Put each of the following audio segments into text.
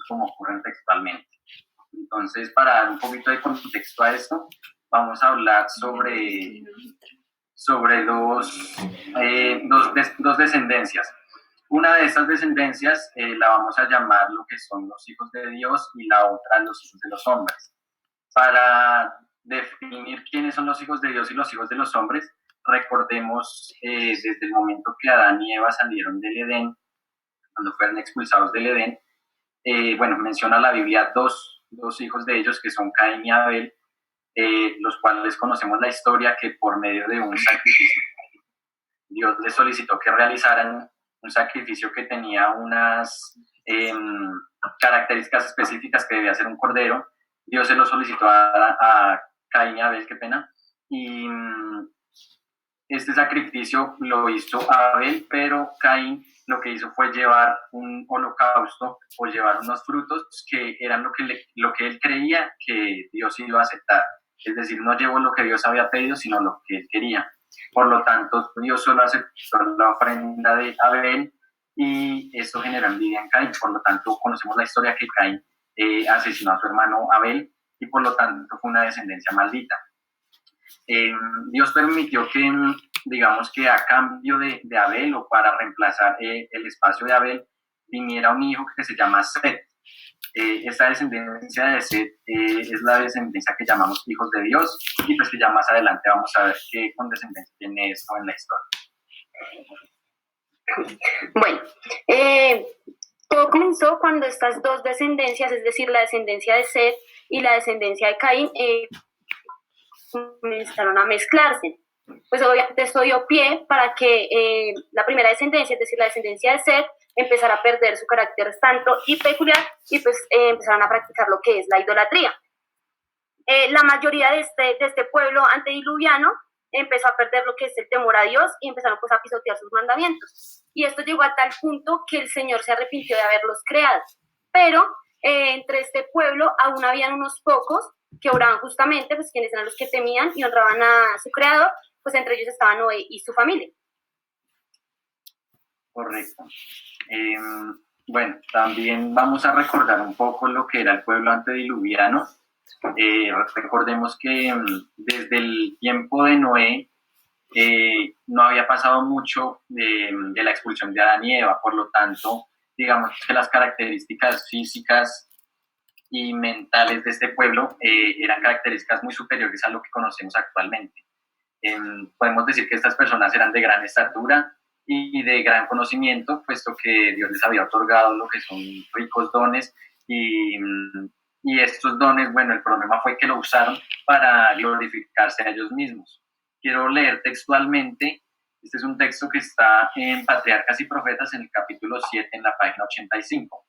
como ocurren textualmente. Entonces, para dar un poquito de contexto a esto, vamos a hablar sobre dos descendencias. Una de estas descendencias la vamos a llamar lo que son los hijos de Dios y la otra los hijos de los hombres. Para definir quiénes son los hijos de Dios y los hijos de los hombres, recordemos desde el momento que Adán y Eva salieron del Edén, cuando fueron expulsados del Edén, menciona la Biblia dos hijos de ellos que son Caín y Abel, los cuales conocemos la historia que por medio de un sacrificio Dios les solicitó que realizaran un sacrificio que tenía unas características específicas, que debía ser un cordero. Dios se lo solicitó a Caín y Abel, qué pena, y este sacrificio lo hizo Abel, pero Caín lo que hizo fue llevar un holocausto o llevar unos frutos que eran lo que él creía que Dios iba a aceptar. Es decir, no llevó lo que Dios había pedido, sino lo que él quería. Por lo tanto, Dios solo aceptó la ofrenda de Abel y esto generó envidia en Caín. Por lo tanto, conocemos la historia que Caín asesinó a su hermano Abel y por lo tanto fue una descendencia maldita. Dios permitió que, digamos que a cambio de Abel o para reemplazar el espacio de Abel, viniera un hijo que se llama Set. Esta descendencia de Set es la descendencia que llamamos hijos de Dios y pues que ya más adelante vamos a ver qué condescendencia tiene esto en la historia. Bueno, todo comenzó cuando estas dos descendencias, es decir, la descendencia de Set y la descendencia de Caín, comenzaron a mezclarse. Pues obviamente esto dio pie para que la primera descendencia, es decir, la descendencia de Set, empezara a perder su carácter santo y peculiar y pues empezaron a practicar lo que es la idolatría. La mayoría de este pueblo antediluviano empezó a perder lo que es el temor a Dios y empezaron pues a pisotear sus mandamientos. Y esto llegó a tal punto que el Señor se arrepintió de haberlos creado. Pero entre este pueblo aún habían unos pocos que oraban justamente, pues quienes eran los que temían y honraban a su creador, pues entre ellos estaba Noé y su familia. Correcto. También vamos a recordar un poco lo que era el pueblo antediluviano. Recordemos que desde el tiempo de Noé no había pasado mucho de la expulsión de Adán y Eva, por lo tanto, digamos que las características físicas y mentales de este pueblo eran características muy superiores a lo que conocemos actualmente. Podemos decir que estas personas eran de gran estatura y de gran conocimiento, puesto que Dios les había otorgado lo que son ricos dones y estos dones, el problema fue que lo usaron para glorificarse a ellos mismos. Quiero leer textualmente, este es un texto que está en Patriarcas y Profetas en el capítulo 7, en la página 85.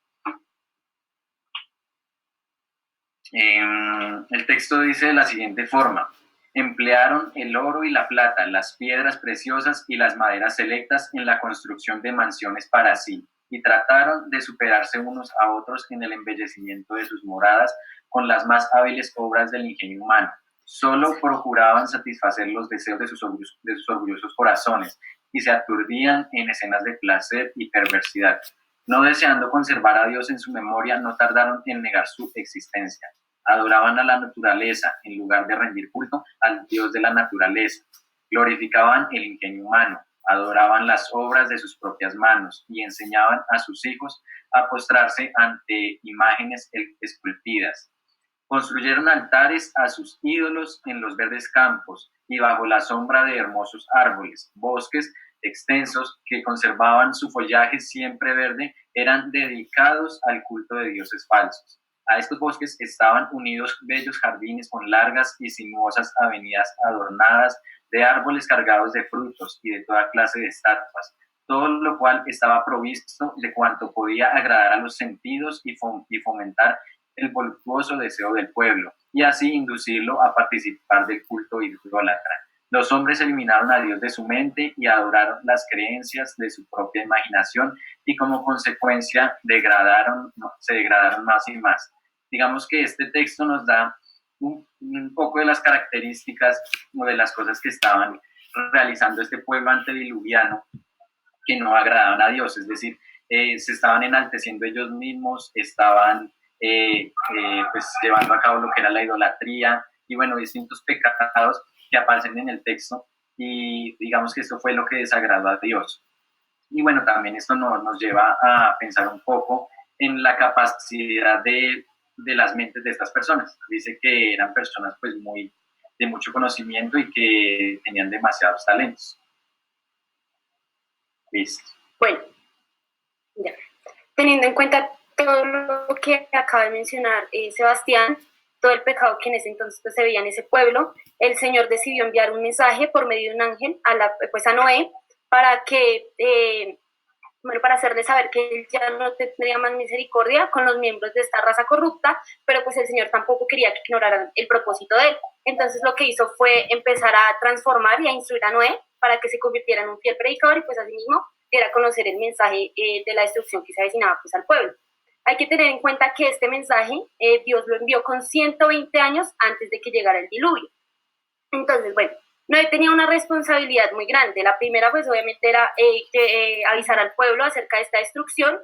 El texto dice de la siguiente forma: emplearon el oro y la plata, las piedras preciosas y las maderas selectas en la construcción de mansiones para sí, y trataron de superarse unos a otros en el embellecimiento de sus moradas con las más hábiles obras del ingenio humano. Solo procuraban satisfacer los deseos de sus orgullosos corazones y se aturdían en escenas de placer y perversidad. No deseando conservar a Dios en su memoria, no tardaron en negar su existencia. Adoraban a la naturaleza en lugar de rendir culto al Dios de la naturaleza. Glorificaban el ingenio humano, adoraban las obras de sus propias manos y enseñaban a sus hijos a postrarse ante imágenes esculpidas. Construyeron altares a sus ídolos en los verdes campos y bajo la sombra de hermosos árboles. Bosques extensos que conservaban su follaje siempre verde eran dedicados al culto de dioses falsos. A estos bosques estaban unidos bellos jardines con largas y sinuosas avenidas adornadas de árboles cargados de frutos y de toda clase de estatuas, todo lo cual estaba provisto de cuanto podía agradar a los sentidos y fomentar el voluptuoso deseo del pueblo, y así inducirlo a participar del culto idólatra. Los hombres eliminaron a Dios de su mente y adoraron las creencias de su propia imaginación y como consecuencia se degradaron más y más. Digamos que este texto nos da un poco de las características o de las cosas que estaban realizando este pueblo antediluviano que no agradaban a Dios. Es decir, se estaban enalteciendo ellos mismos, estaban pues llevando a cabo lo que era la idolatría y bueno, distintos pecados que aparecen en el texto, y digamos que esto fue lo que desagradó a Dios. Y bueno, también esto nos lleva a pensar un poco en la capacidad de las mentes de estas personas. Dice que eran personas pues muy de mucho conocimiento y que tenían demasiados talentos. Listo. Bueno, ya. Teniendo en cuenta todo lo que acaba de mencionar Sebastián, todo el pecado que en ese entonces pues, se veía en ese pueblo, el Señor decidió enviar un mensaje por medio de un ángel a Noé para que, para hacerle saber que él ya no tendría más misericordia con los miembros de esta raza corrupta, pero pues el Señor tampoco quería que ignoraran el propósito de él. Entonces lo que hizo fue empezar a transformar y a instruir a Noé para que se convirtiera en un fiel predicador y pues asimismo diera a conocer el mensaje de la destrucción que se avecinaba pues al pueblo. Hay que tener en cuenta que este mensaje Dios lo envió con 120 años antes de que llegara el diluvio. Entonces, bueno, Noé tenía una responsabilidad muy grande. La primera, pues obviamente era avisar al pueblo acerca de esta destrucción,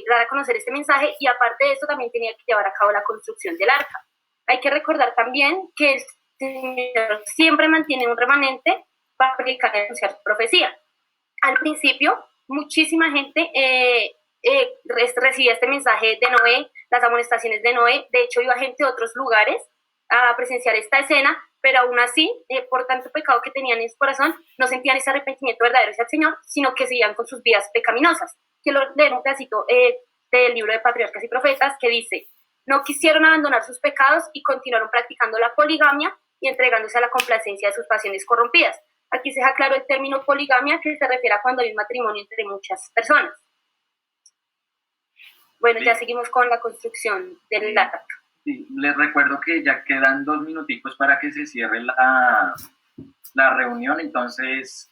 dar a conocer este mensaje, y aparte de esto también tenía que llevar a cabo la construcción del arca. Hay que recordar también que el Señor siempre mantiene un remanente para predicar y anunciar su profecía. Al principio, muchísima gente recibía este mensaje de Noé, las amonestaciones de Noé. De hecho, iba gente de otros lugares a presenciar esta escena, pero aún así, por tanto pecado que tenían en su corazón, no sentían ese arrepentimiento verdadero hacia el Señor, sino que seguían con sus vidas pecaminosas. Quiero leer un pedacito del libro de Patriarcas y Profetas que dice: no quisieron abandonar sus pecados y continuaron practicando la poligamia y entregándose a la complacencia de sus pasiones corrompidas. Aquí se deja claro el término poligamia, que se refiere a cuando hay un matrimonio entre muchas personas. Bueno, ya seguimos con la construcción del arca. Sí, les recuerdo que ya quedan 2 minuticos para que se cierre la reunión, entonces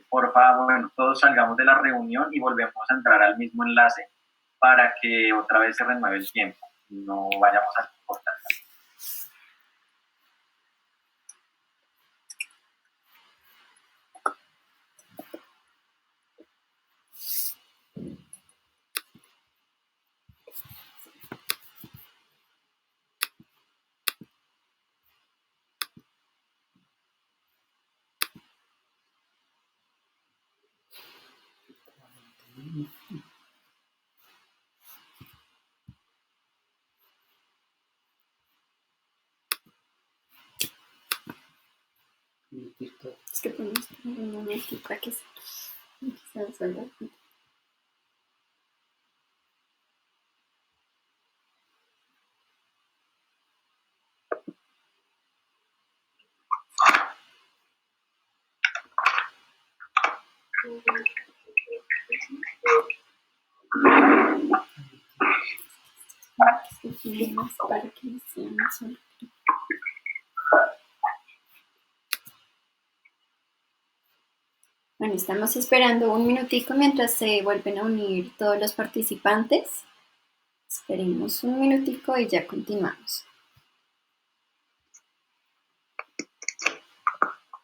por favor, bueno, todos salgamos de la reunión y volvemos a entrar al mismo enlace para que otra vez se renueve el tiempo, no vayamos a cortar. Es que podemos tener un momentito para que se salga. Para que sean. Bueno, estamos esperando un minutico mientras se vuelven a unir todos los participantes. Esperemos un minutico y ya continuamos.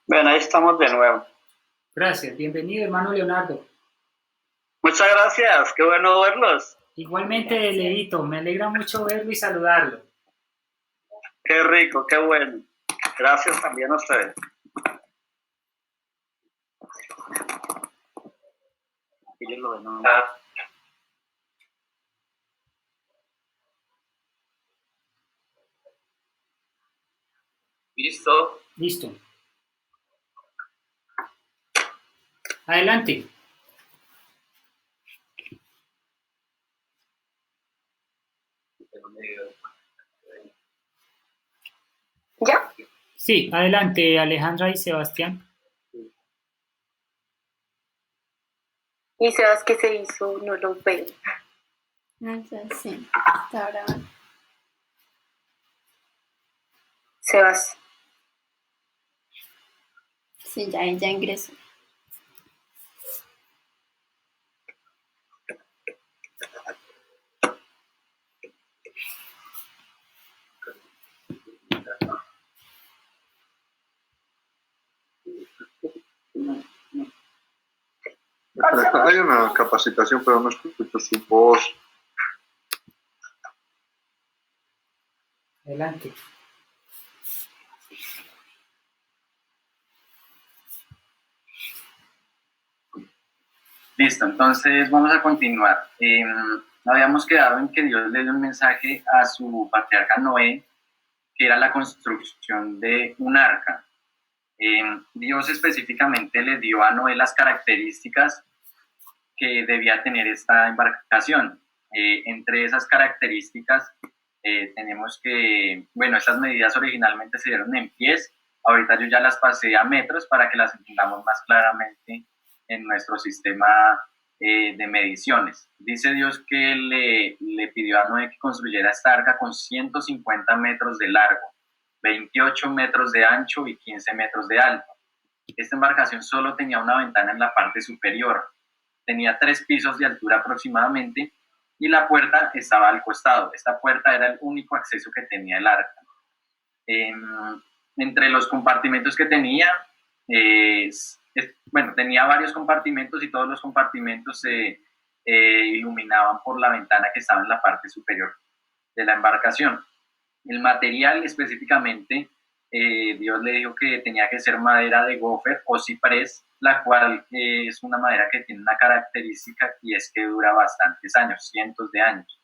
Bueno, ahí estamos de nuevo. Gracias, bienvenido hermano Leonardo. Muchas gracias, qué bueno verlos. Igualmente, Leito, me alegra mucho verlo y saludarlo. Qué rico, qué bueno. Gracias también a ustedes. Ellos lo ven, ¿no? ¿Listo? Listo. Adelante. ¿Ya? Sí, adelante, Alejandra y Sebastián. Y Sebas, ¿qué se hizo? No lo veo. Ya sí, está grabando. Sebas. Sí, ya ingresó. Hay una capacitación, pero no escucho su voz. Adelante. Listo, entonces vamos a continuar. Habíamos quedado en que Dios le dio un mensaje a su patriarca Noé, que era la construcción de un arca. Dios específicamente le dio a Noé las características que debía tener esta embarcación. Entre esas características tenemos que, bueno, estas medidas originalmente se dieron en pies, ahorita yo ya las pasé a metros para que las entendamos más claramente en nuestro sistema de mediciones. Dice Dios que le pidió a Noé que construyera esta arca con 150 metros de largo, 28 metros de ancho y 15 metros de alto. Esta embarcación solo tenía una ventana en la parte superior, tenía 3 pisos de altura aproximadamente y la puerta estaba al costado. Esta puerta era el único acceso que tenía el arca. Entre los compartimentos que tenía, bueno, tenía varios compartimentos y todos los compartimentos se iluminaban por la ventana que estaba en la parte superior de la embarcación. El material específicamente, Dios le dijo que tenía que ser madera de gofer o ciprés, la cual es una madera que tiene una característica y es que dura bastantes años, cientos de años.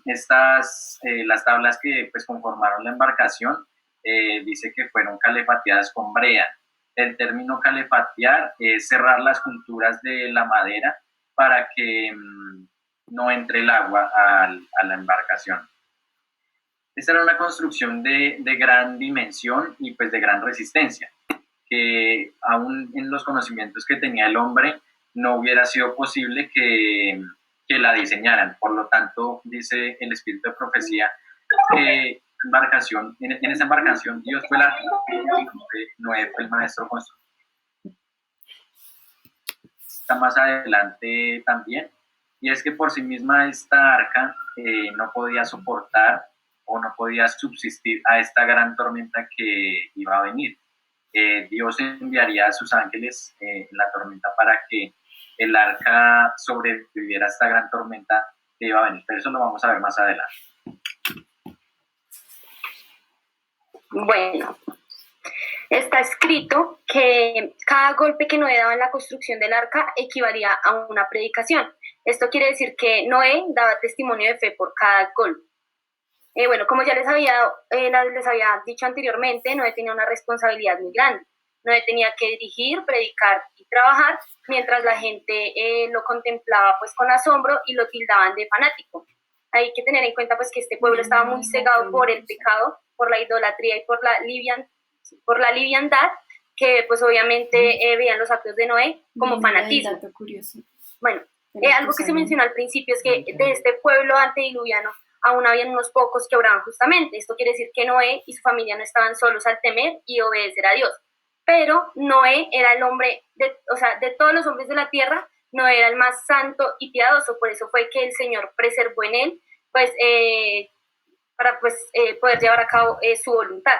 Las tablas que pues conformaron la embarcación dice que fueron calefateadas con brea. El término calefatear es cerrar las junturas de la madera para que no entre el agua a la embarcación. Esta era una construcción de gran dimensión y pues de gran resistencia, que aún en los conocimientos que tenía el hombre no hubiera sido posible que la diseñaran. Por lo tanto, dice el espíritu de profecía, que en esa embarcación Dios fue la Noé fue el maestro constructor. Está más adelante también, y es que por sí misma esta arca no podía soportar o no podía subsistir a esta gran tormenta que iba a venir. Dios enviaría a sus ángeles en la tormenta para que el arca sobreviviera a esta gran tormenta que iba a venir, pero eso lo vamos a ver más adelante. Bueno, está escrito que cada golpe que Noé daba en la construcción del arca equivalía a una predicación. Esto quiere decir que Noé daba testimonio de fe por cada golpe. Bueno, como ya les había dicho anteriormente, Noé tenía una responsabilidad muy grande. Noé tenía que dirigir, predicar y trabajar, mientras la gente lo contemplaba pues con asombro y lo tildaban de fanático. Hay que tener en cuenta pues que este pueblo estaba muy cegado por el pecado, por la idolatría y por la liviandad, que pues obviamente veían los actos de Noé como fanatismo. Bueno, algo que se mencionó al principio es que de este pueblo antediluviano aún habían unos pocos que obraban justamente. Esto quiere decir que Noé y su familia no estaban solos al temer y obedecer a Dios. Pero Noé era el hombre, de todos los hombres de la tierra, Noé era el más santo y piadoso. Por eso fue que el Señor preservó en él, pues, para poder llevar a cabo su voluntad.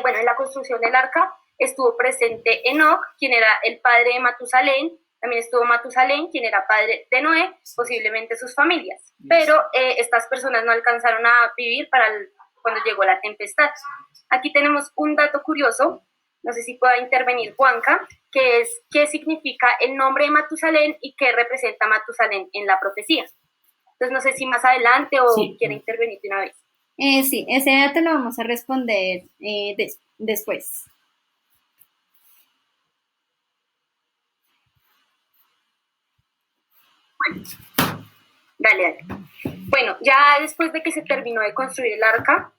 Bueno, en la construcción del arca estuvo presente Enoc, quien era el padre de Matusalén. También estuvo Matusalén, quien era padre de Noé, posiblemente sus familias. Pero estas personas no alcanzaron a vivir cuando llegó la tempestad. Aquí tenemos un dato curioso, no sé si pueda intervenir Juanca, que es qué significa el nombre de Matusalén y qué representa Matusalén en la profecía. Entonces no sé si más adelante o quiere intervenir de una vez. Sí, ese dato lo vamos a responder después. Bueno, dale. Bueno, ya después de que se terminó de construir el arca,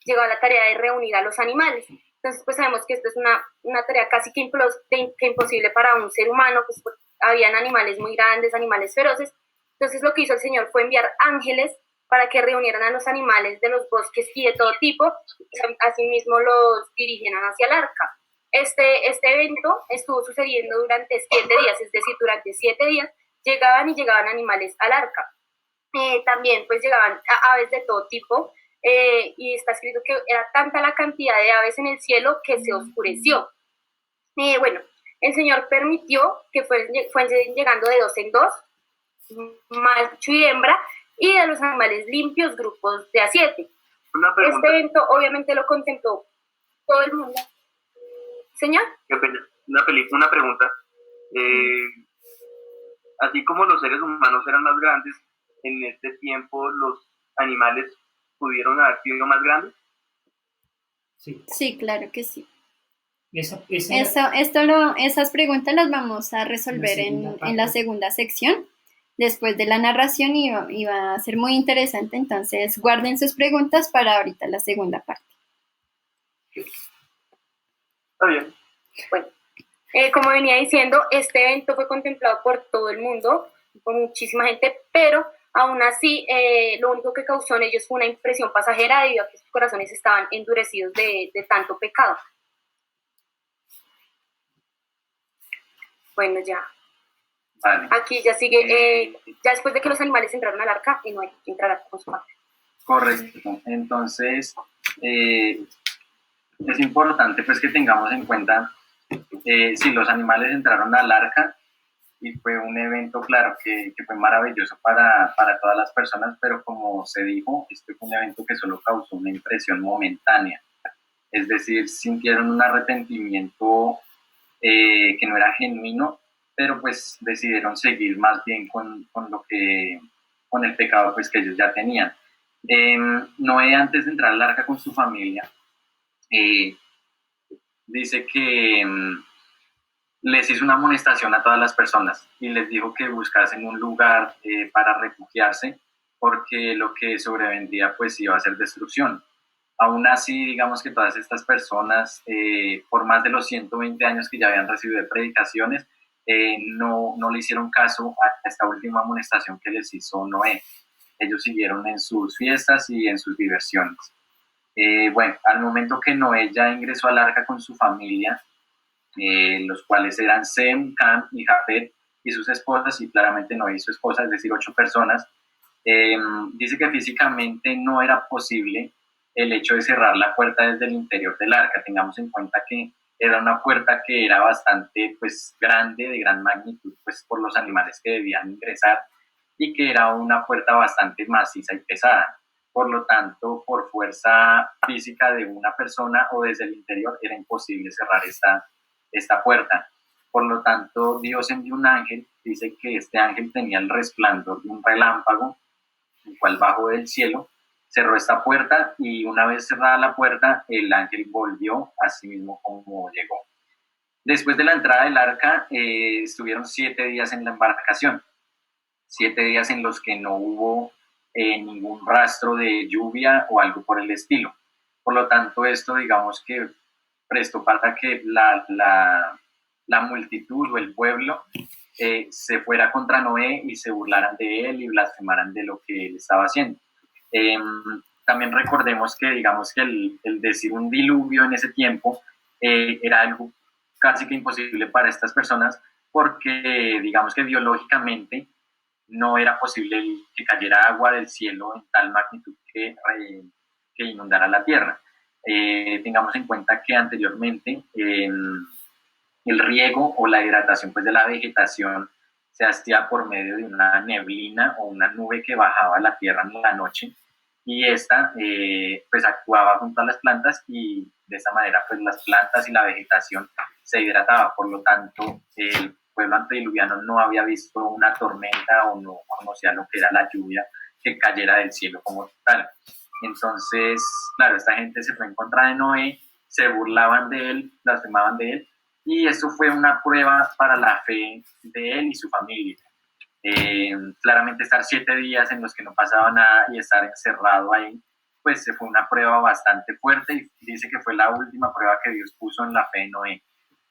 llegó a la tarea de reunir a los animales. Entonces, pues sabemos que esto es una tarea casi que imposible para un ser humano, pues habían animales muy grandes, animales feroces. Entonces, lo que hizo el Señor fue enviar ángeles para que reunieran a los animales de los bosques y de todo tipo, y asimismo los dirigieran hacia el arca. Este evento estuvo sucediendo durante 7 días, es decir, durante 7 días llegaban animales al arca. También pues llegaban aves de todo tipo, y está escrito que era tanta la cantidad de aves en el cielo que se oscureció. Bueno, el Señor permitió que fuesen llegando de 2 en 2, macho y hembra, y de los animales limpios, grupos de a 7. Una pregunta. Este evento obviamente lo contempló todo el mundo. Señor. Qué pena. Una pregunta. Así como los seres humanos eran más grandes, en este tiempo los animales pudieron haber sido más grandes. Sí. Sí, claro que sí. Esa- Esas preguntas las vamos a resolver en la segunda sección, después de la narración, y va a ser muy interesante, entonces guarden sus preguntas para ahorita la segunda parte. Está bien. Bueno, como venía diciendo, este evento fue contemplado por todo el mundo, por muchísima gente, pero aún así lo único que causó en ellos fue una impresión pasajera debido a que sus corazones estaban endurecidos de tanto pecado. Bueno, ya. Vale. Aquí ya sigue, ya después de que los animales entraron al arca, y no hay que entrar con su parte. Correcto. Entonces, es importante pues que tengamos en cuenta si los animales entraron al arca, y fue un evento, claro, que fue maravilloso para todas las personas, pero como se dijo, este fue un evento que solo causó una impresión momentánea. Es decir, sintieron un arrepentimiento que no era genuino, pero pues decidieron seguir más bien con el pecado pues que ellos ya tenían. Noé, antes de entrar al arca con su familia, dice que les hizo una amonestación a todas las personas y les dijo que buscasen un lugar para refugiarse, porque lo que sobrevendría pues iba a ser destrucción. Aún así, digamos que todas estas personas, por más de los 120 años que ya habían recibido de predicaciones, no le hicieron caso a esta última amonestación que les hizo Noé. Ellos siguieron en sus fiestas y en sus diversiones. Bueno, al momento que Noé ya ingresó al arca con su familia, los cuales eran Sem, Cam y Jafet y sus esposas, y claramente Noé y su esposa, es decir, 8 personas, dice que físicamente no era posible el hecho de cerrar la puerta desde el interior del arca. Tengamos en cuenta que era una puerta que era bastante pues grande, de gran magnitud, pues por los animales que debían ingresar, y que era una puerta bastante maciza y pesada. Por lo tanto, por fuerza física de una persona o desde el interior era imposible cerrar esta puerta. Por lo tanto, Dios envió un ángel. Dice que este ángel tenía el resplandor de un relámpago, el cual bajó del cielo, cerró esta puerta, y una vez cerrada la puerta, el ángel volvió así mismo como llegó. Después de la entrada del arca, estuvieron 7 días en la embarcación, 7 días en los que no hubo ningún rastro de lluvia o algo por el estilo. Por lo tanto, esto digamos que prestó para que la multitud o el pueblo se fuera contra Noé y se burlaran de él y blasfemaran de lo que él estaba haciendo. También recordemos que digamos que el decir un diluvio en ese tiempo era algo casi que imposible para estas personas, porque digamos que biológicamente no era posible que cayera agua del cielo en tal magnitud que inundara la tierra. Tengamos en cuenta que anteriormente el riego o la hidratación pues, de la vegetación se hacía por medio de una neblina o una nube que bajaba a la tierra en la noche, y esta pues actuaba junto a las plantas, y de esa manera pues las plantas y la vegetación se hidrataba. Por lo tanto, el pueblo antediluviano no había visto una tormenta o no conocía lo que era la lluvia que cayera del cielo como tal. Entonces, claro, esta gente se fue en contra de Noé, se burlaban de él, blasfemaban de él, y eso fue una prueba para la fe de él y su familia. Claramente estar 7 días en los que no pasaba nada y estar encerrado ahí, pues fue una prueba bastante fuerte, y dice que fue la última prueba que Dios puso en la fe de Noé.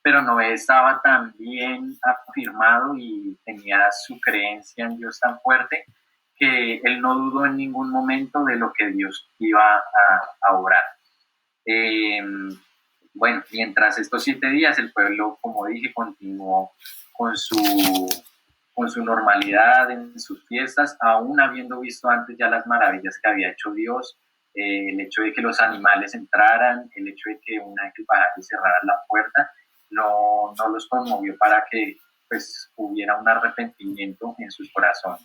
Pero Noé estaba tan bien afirmado y tenía su creencia en Dios tan fuerte que él no dudó en ningún momento de lo que Dios iba a obrar. Bueno, mientras estos 7 días el pueblo, como dije, continuó con su normalidad en sus fiestas, aún habiendo visto antes ya las maravillas que había hecho Dios, el hecho de que los animales entraran, el hecho de que un ángel bajara y cerrara la puerta, no los conmovió para que pues hubiera un arrepentimiento en sus corazones.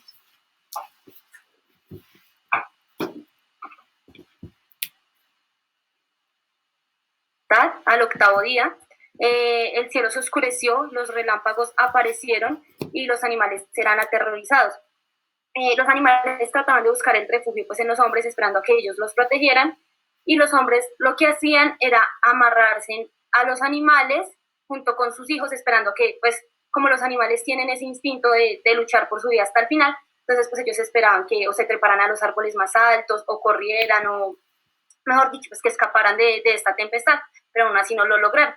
Al octavo día, el cielo se oscureció, los relámpagos aparecieron y los animales serán aterrorizados. Los animales trataban de buscar el refugio pues, en los hombres, esperando a que ellos los protegieran, y los hombres lo que hacían era amarrarse a los animales junto con sus hijos, esperando que, pues, como los animales tienen ese instinto de luchar por su vida hasta el final, entonces pues ellos esperaban que o se treparan a los árboles más altos, o corrieran, o mejor dicho, pues que escaparan de esta tempestad, pero aún así no lo lograron.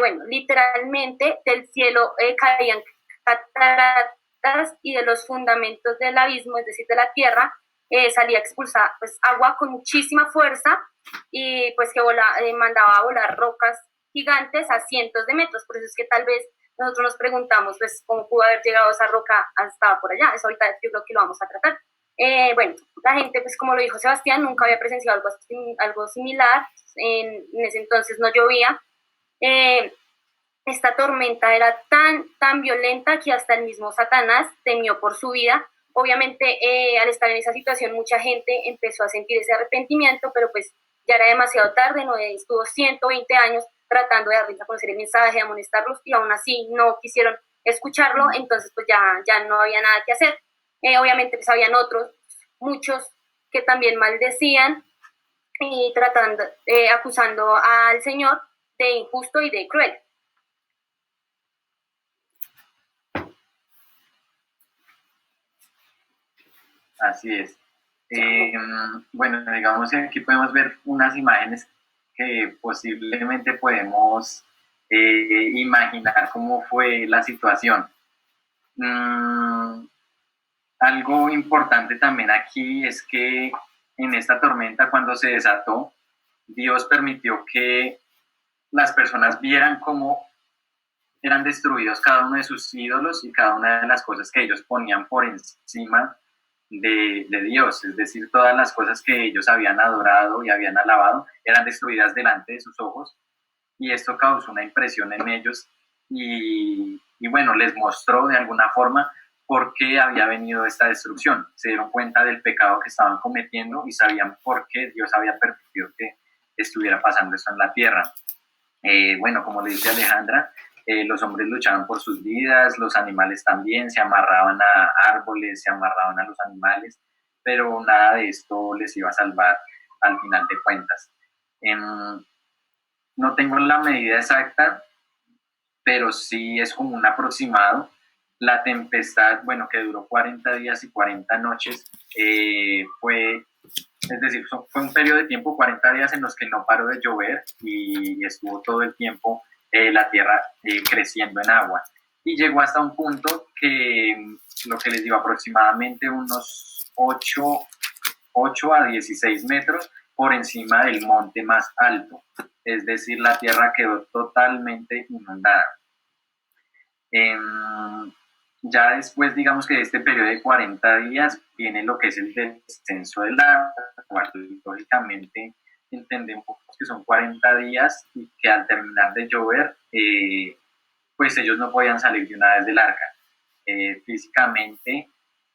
Bueno, literalmente del cielo caían cataratas y de los fundamentos del abismo, es decir, de la tierra, salía expulsada pues, agua con muchísima fuerza y pues que mandaba a volar rocas gigantes a cientos de metros. Por eso es que tal vez nosotros nos preguntamos pues, cómo pudo haber llegado esa roca hasta por allá. Eso ahorita yo creo que lo vamos a tratar. Bueno, la gente, pues como lo dijo Sebastián, nunca había presenciado algo similar. En ese entonces no llovía. Esta tormenta era tan violenta que hasta el mismo Satanás temió por su vida. Obviamente, al estar en esa situación, mucha gente empezó a sentir ese arrepentimiento, pero pues ya era demasiado tarde. Noé estuvo 120 años tratando de darles a conocer el mensaje, de amonestarlos, y aún así no quisieron escucharlo, entonces pues ya no había nada que hacer. Obviamente pues habían otros, muchos, que también maldecían y acusando al Señor de injusto y de cruel. Así es. Bueno, digamos que aquí podemos ver unas imágenes que posiblemente podemos imaginar cómo fue la situación. Algo importante también aquí es que en esta tormenta, cuando se desató, Dios permitió que las personas vieran cómo eran destruidos cada uno de sus ídolos y cada una de las cosas que ellos ponían por encima de Dios, es decir, todas las cosas que ellos habían adorado y habían alabado eran destruidas delante de sus ojos, y esto causó una impresión en ellos y bueno, les mostró de alguna forma por qué había venido esta destrucción. Se dieron cuenta del pecado que estaban cometiendo y sabían por qué Dios había permitido que estuviera pasando esto en la tierra. Bueno, como le dice Alejandra, los hombres luchaban por sus vidas, los animales también, se amarraban a árboles, se amarraban a los animales, pero nada de esto les iba a salvar al final de cuentas. No tengo la medida exacta, pero sí es como un aproximado. La tempestad, bueno, que duró 40 días y 40 noches, fue un periodo de tiempo, 40 días en los que no paró de llover y estuvo todo el tiempo la tierra creciendo en agua. Y llegó hasta un punto que, lo que les digo, aproximadamente unos 8 a 16 metros por encima del monte más alto. Es decir, la tierra quedó totalmente inundada. Ya después, digamos que de este periodo de 40 días, viene lo que es el descenso del agua. Lógicamente, entendemos que son 40 días y que al terminar de llover, pues ellos no podían salir de una vez del arca. Físicamente,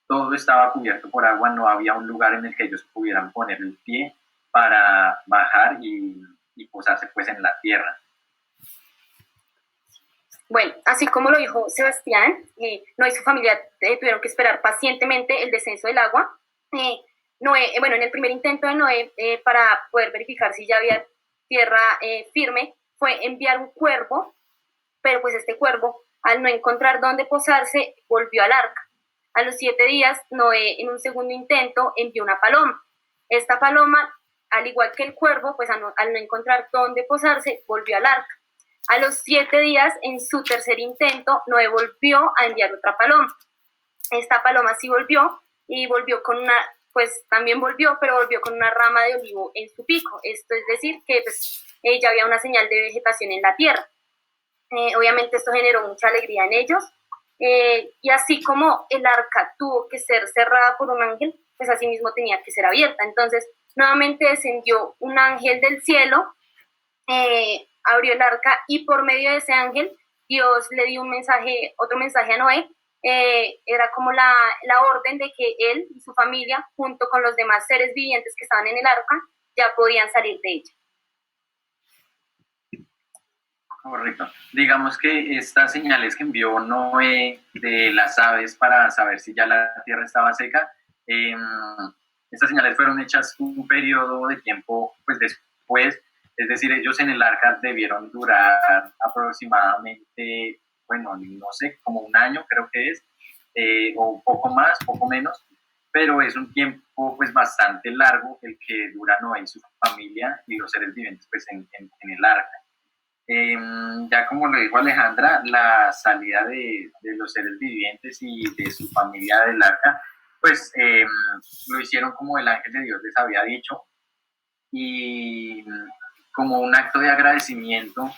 todo estaba cubierto por agua, no había un lugar en el que ellos pudieran poner el pie para bajar y posarse pues en la tierra. Bueno, así como lo dijo Sebastián, Noé y su familia tuvieron que esperar pacientemente el descenso del agua. Noé, bueno, en el primer intento de Noé, para poder verificar si ya había tierra firme, fue enviar un cuervo, pero pues este cuervo, al no encontrar dónde posarse, volvió al arca. A los 7 días, Noé, en un segundo intento, envió una paloma. Esta paloma, al igual que el cuervo, pues al no encontrar dónde posarse, volvió al arca. A los 7 días, en su tercer intento, Noé volvió a enviar otra paloma. Esta paloma sí volvió, y volvió con una, pues también volvió, pero volvió con una rama de olivo en su pico. Esto es decir, que pues, ya había una señal de vegetación en la tierra. Obviamente esto generó mucha alegría en ellos. Y así como el arca tuvo que ser cerrada por un ángel, pues así mismo tenía que ser abierta. Entonces, nuevamente descendió un ángel del cielo, abrió el arca y por medio de ese ángel Dios le dio un mensaje, otro mensaje a Noé. Era como la orden de que él y su familia, junto con los demás seres vivientes que estaban en el arca, ya podían salir de ella. Correcto. Digamos que estas señales que envió Noé de las aves para saber si ya la tierra estaba seca, estas señales fueron hechas un periodo de tiempo pues después, es decir, ellos en el arca debieron durar aproximadamente, bueno, no sé, como un año creo que es, o un poco más, poco menos, pero es un tiempo pues bastante largo el que dura Noé y su familia y los seres vivientes pues en el arca. Ya como lo dijo Alejandra, la salida de los seres vivientes y de su familia del arca, pues lo hicieron como el ángel de Dios les había dicho, y como un acto de agradecimiento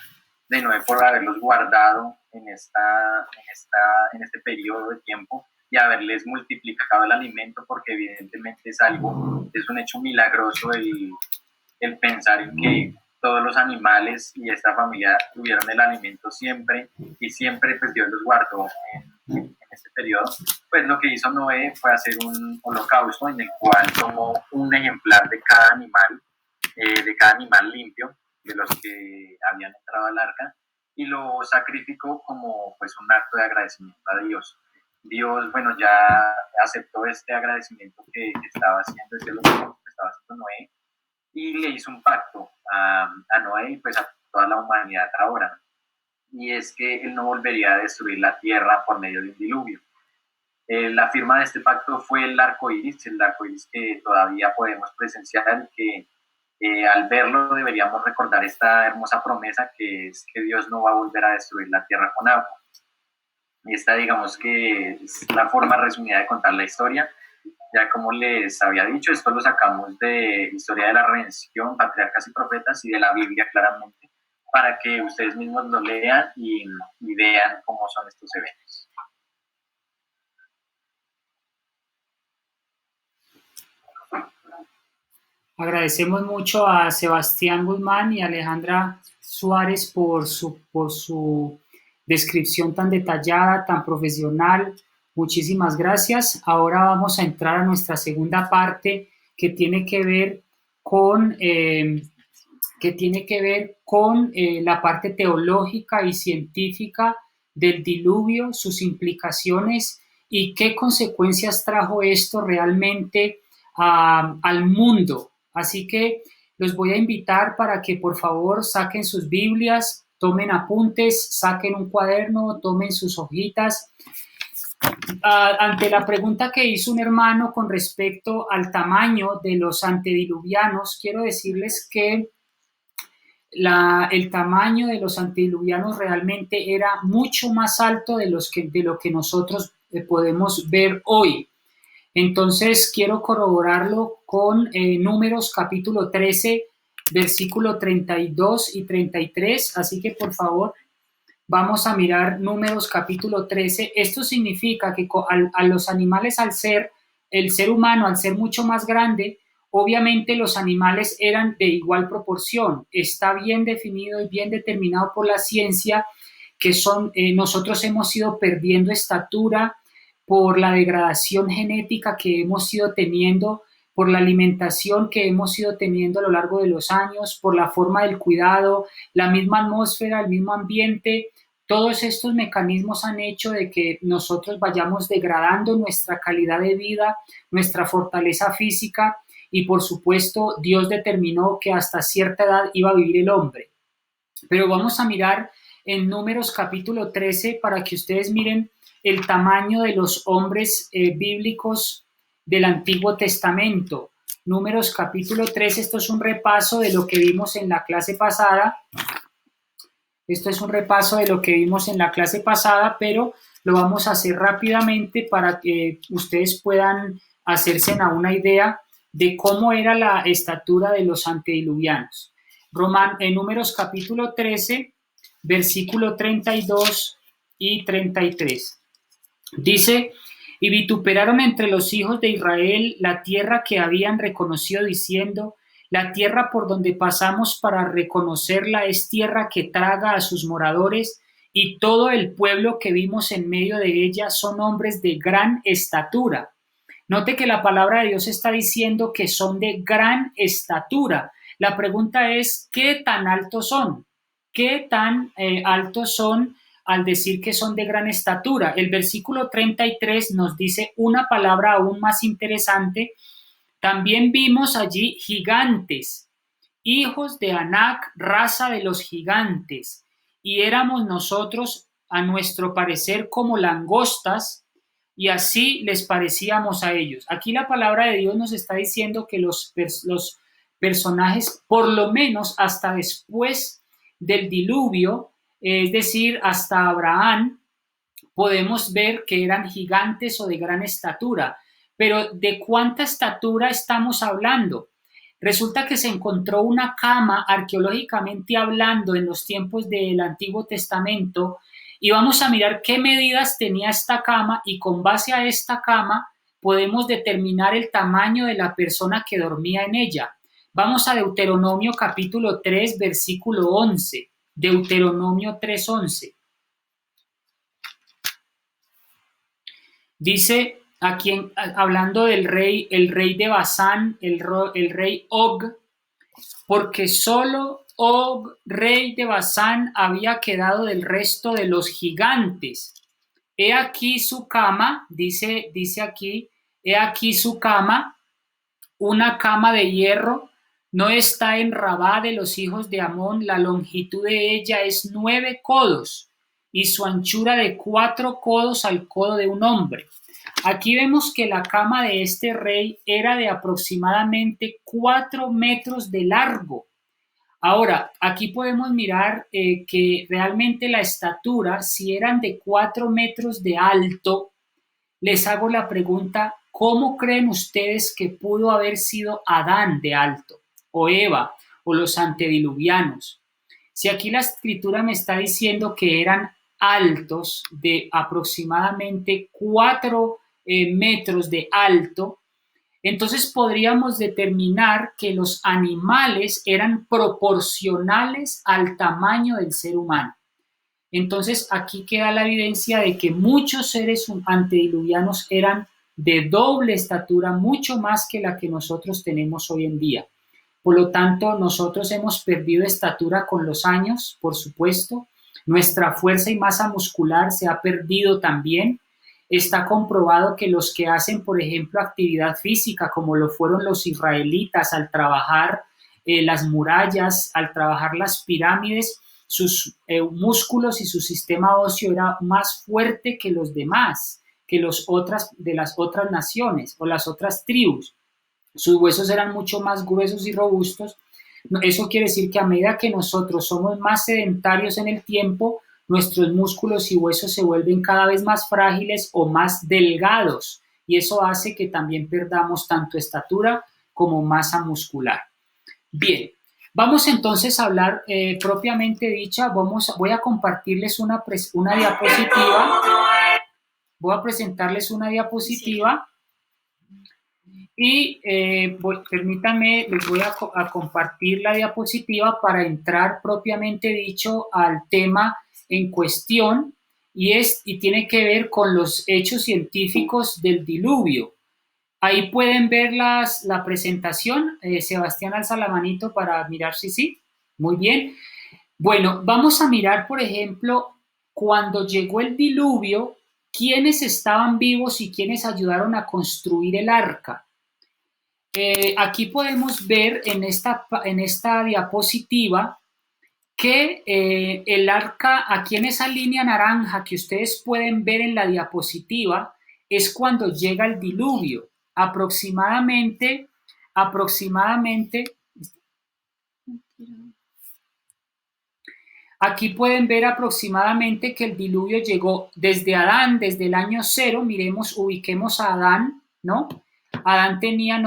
de Noé por haberlos guardado en este periodo de tiempo y haberles multiplicado el alimento, porque evidentemente es un hecho milagroso el pensar en que todos los animales y esta familia tuvieron el alimento siempre, y siempre pues Dios los guardó en este periodo. Pues lo que hizo Noé fue hacer un holocausto en el cual tomó un ejemplar de cada animal limpio, de los que habían entrado al arca, y lo sacrificó como pues un acto de agradecimiento a Dios. Dios, bueno, ya aceptó este agradecimiento que estaba haciendo, este holocausto que estaba haciendo Noé, y le hizo un pacto a Noé y pues a toda la humanidad ahora, y es que él no volvería a destruir la tierra por medio de un diluvio. La firma de este pacto fue el arco iris que todavía podemos presenciar, y que al verlo deberíamos recordar esta hermosa promesa, que es que Dios no va a volver a destruir la tierra con agua. Y esta, digamos que es la forma resumida de contar la historia. Ya como les había dicho, esto lo sacamos de Historia de la Redención, Patriarcas y Profetas, y de la Biblia claramente, para que ustedes mismos lo lean y vean cómo son estos eventos. Agradecemos mucho a Sebastián Guzmán y a Alejandra Suárez por su descripción tan detallada, tan profesional. Muchísimas gracias. Ahora vamos a entrar a nuestra segunda parte, que tiene que ver con la parte teológica y científica del diluvio, sus implicaciones y qué consecuencias trajo esto realmente al mundo. Así que los voy a invitar para que por favor saquen sus Biblias, tomen apuntes, saquen un cuaderno, tomen sus hojitas. Ante la pregunta que hizo un hermano con respecto al tamaño de los antediluvianos, quiero decirles que el tamaño de los antediluvianos realmente era mucho más alto de lo que nosotros podemos ver hoy. Entonces quiero corroborarlo con Números capítulo 13, versículo 32 y 33, así que por favor vamos a mirar Números capítulo 13. Esto significa que a los animales, el ser humano al ser mucho más grande, obviamente los animales eran de igual proporción. Está bien definido y bien determinado por la ciencia que nosotros hemos ido perdiendo estatura por la degradación genética que hemos ido teniendo, por la alimentación que hemos ido teniendo a lo largo de los años, por la forma del cuidado, la misma atmósfera, el mismo ambiente. Todos estos mecanismos han hecho de que nosotros vayamos degradando nuestra calidad de vida, nuestra fortaleza física, y por supuesto Dios determinó que hasta cierta edad iba a vivir el hombre. Pero vamos a mirar en Números capítulo 13 para que ustedes miren el tamaño de los hombres bíblicos del Antiguo Testamento. Números capítulo 13, esto es un repaso de lo que vimos en la clase pasada. Pero lo vamos a hacer rápidamente para que ustedes puedan hacerse una idea de cómo era la estatura de los antediluvianos. En Números capítulo 13, versículo 32 y 33. Dice: y vituperaron entre los hijos de Israel la tierra que habían reconocido, diciendo: La tierra por donde pasamos para reconocerla es tierra que traga a sus moradores, y todo el pueblo que vimos en medio de ella son hombres de gran estatura. Note que la palabra de Dios está diciendo que son de gran estatura. La pregunta es, ¿qué tan altos son? ¿Qué tan altos son al decir que son de gran estatura? El versículo 33 nos dice una palabra aún más interesante. También vimos allí gigantes, hijos de Anac, raza de los gigantes, y éramos nosotros, a nuestro parecer, como langostas, y así les parecíamos a ellos. Aquí la palabra de Dios nos está diciendo que los personajes, por lo menos hasta después del diluvio, es decir, hasta Abraham, podemos ver que eran gigantes o de gran estatura. Pero ¿de cuánta estatura estamos hablando? Resulta que se encontró una cama, arqueológicamente hablando, en los tiempos del Antiguo Testamento, y vamos a mirar qué medidas tenía esta cama, y con base a esta cama podemos determinar el tamaño de la persona que dormía en ella. Vamos a Deuteronomio capítulo 3, versículo 11. Deuteronomio 3:11. Dice aquí, hablando del rey, el rey de Basán, el rey Og, porque solo Og, rey de Basán, había quedado del resto de los gigantes. He aquí su cama, dice aquí, he aquí su cama, una cama de hierro, no está en Rabá de los hijos de Amón, la longitud de ella es 9 codos y su anchura de 4 codos al codo de un hombre. Aquí vemos que la cama de este rey era de aproximadamente 4 metros de largo. Ahora, aquí podemos mirar que realmente la estatura, si eran de 4 metros de alto, les hago la pregunta, ¿cómo creen ustedes que pudo haber sido Adán de alto, o Eva, o los antediluvianos? Si aquí la escritura me está diciendo que eran altos de aproximadamente 4 metros de alto, entonces podríamos determinar que los animales eran proporcionales al tamaño del ser humano. Entonces aquí queda la evidencia de que muchos seres antediluvianos eran de doble estatura, mucho más que la que nosotros tenemos hoy en día. Por lo tanto, nosotros hemos perdido estatura con los años, por supuesto. Nuestra fuerza y masa muscular se ha perdido también. Está comprobado que los que hacen, por ejemplo, actividad física, como lo fueron los israelitas al trabajar las murallas, al trabajar las pirámides, sus músculos y su sistema óseo era más fuerte que los demás, que de las otras naciones o las otras tribus. Sus huesos eran mucho más gruesos y robustos. Eso quiere decir que a medida que nosotros somos más sedentarios en el tiempo, nuestros músculos y huesos se vuelven cada vez más frágiles o más delgados, y eso hace que también perdamos tanto estatura como masa muscular. Bien, vamos entonces a hablar propiamente dicha. Voy a compartirles una diapositiva. Voy a presentarles una diapositiva y permítanme, les voy a compartir la diapositiva para entrar propiamente dicho al tema en cuestión, y tiene que ver con los hechos científicos del diluvio. Ahí pueden ver la presentación. Sebastián, alza la manito para mirar si sí. Muy bien. Bueno, vamos a mirar, por ejemplo, cuando llegó el diluvio, quiénes estaban vivos y quiénes ayudaron a construir el arca. Aquí podemos ver en esta diapositiva que el arca, aquí en esa línea naranja que ustedes pueden ver en la diapositiva, es cuando llega el diluvio. Aproximadamente, aquí pueden ver aproximadamente que el diluvio llegó desde Adán, desde el año 0, ubiquemos a Adán, ¿no? Adán vivió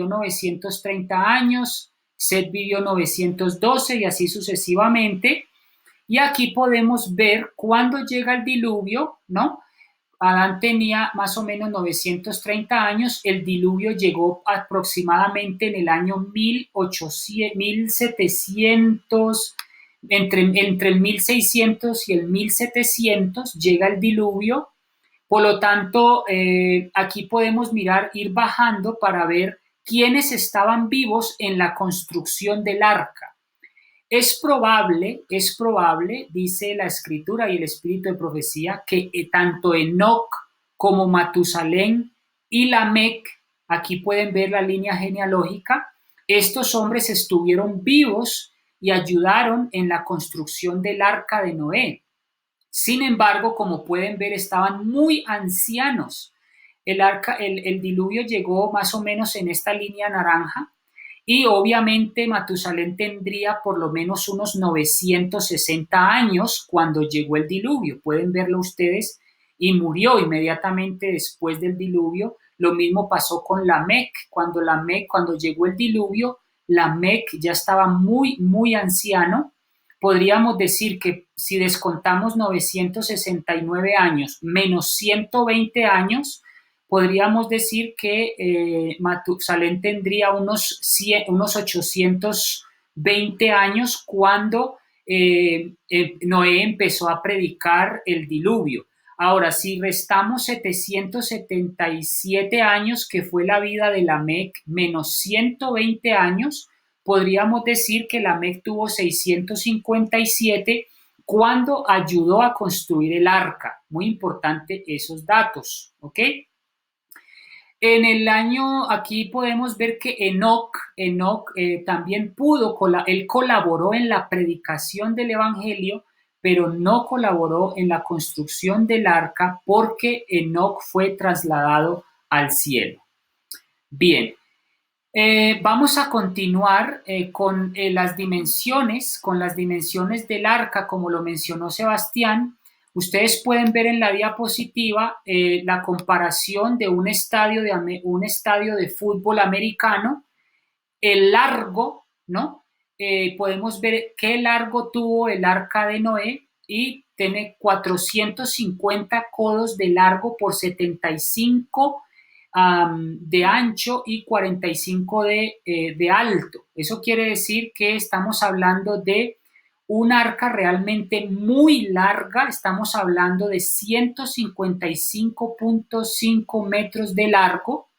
930 años, Set vivió 912 y así sucesivamente. Y aquí podemos ver cuándo llega el diluvio, ¿no? Adán tenía más o menos 930 años, el diluvio llegó aproximadamente en el año 1700, entre el 1600 y el 1700 llega el diluvio. Por lo tanto, aquí podemos mirar, ir bajando para ver quiénes estaban vivos en la construcción del arca. Es probable, dice la escritura y el espíritu de profecía, que tanto Enoc como Matusalén y Lamec, aquí pueden ver la línea genealógica, estos hombres estuvieron vivos y ayudaron en la construcción del arca de Noé. Sin embargo, como pueden ver, estaban muy ancianos. El diluvio llegó más o menos en esta línea naranja y obviamente Matusalén tendría por lo menos unos 960 años cuando llegó el diluvio. Pueden verlo ustedes, y murió inmediatamente después del diluvio. Lo mismo pasó con Lamec. Cuando llegó el diluvio, Lamec ya estaba muy, muy anciano. Podríamos decir que si descontamos 969 años menos 120 años, podríamos decir que Matusalén tendría unos 820 años cuando Noé empezó a predicar el diluvio. Ahora, si restamos 777 años, que fue la vida de Lamec, menos 120 años, podríamos decir que Lamec tuvo 657 cuando ayudó a construir el arca. Muy importante esos datos, ¿ok? En el año, aquí podemos ver que Enoc también él colaboró en la predicación del evangelio, pero no colaboró en la construcción del arca porque Enoc fue trasladado al cielo. Bien. Vamos a continuar con las dimensiones del arca, como lo mencionó Sebastián. Ustedes pueden ver en la diapositiva la comparación de un estadio de fútbol americano, el largo, ¿no? Podemos ver qué largo tuvo el arca de Noé y tiene 450 codos de largo por 75 de ancho y 45 de alto. Eso quiere decir que estamos hablando de un arca realmente muy larga. Estamos hablando de 155.5 metros de largo.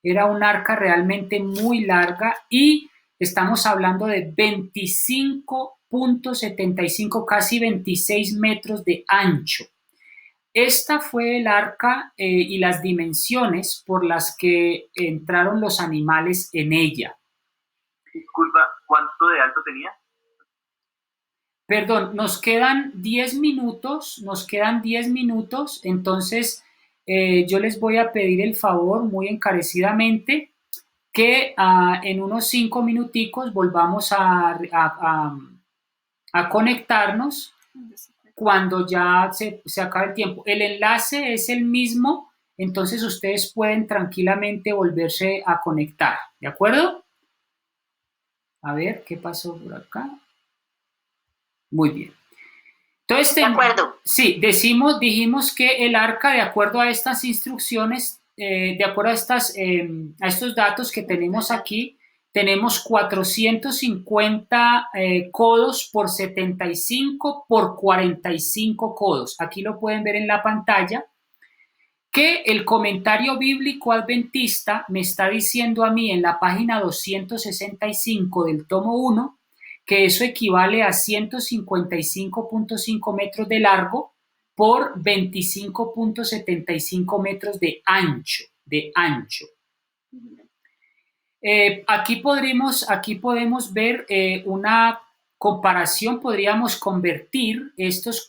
Era un arca realmente muy larga y estamos hablando de 25.75, casi 26 metros de ancho. Esta fue el arca y las dimensiones por las que entraron los animales en ella. Disculpa, ¿cuánto de alto tenía? Perdón, nos quedan 10 minutos, entonces yo les voy a pedir el favor muy encarecidamente que en unos 5 minuticos volvamos a conectarnos cuando ya se acabe el tiempo. El enlace es el mismo, entonces ustedes pueden tranquilamente volverse a conectar, ¿de acuerdo? A ver, ¿qué pasó por acá? Muy bien. Entonces, de acuerdo. Sí, dijimos que el arca, de acuerdo a estas instrucciones, de acuerdo a estos datos que tenemos aquí, tenemos 450 codos por 75 por 45 codos. Aquí lo pueden ver en la pantalla, que el comentario bíblico adventista me está diciendo a mí en la página 265 del tomo 1, que eso equivale a 155.5 metros de largo por 25.75 metros de ancho. Aquí podemos ver una comparación. Podríamos convertir estos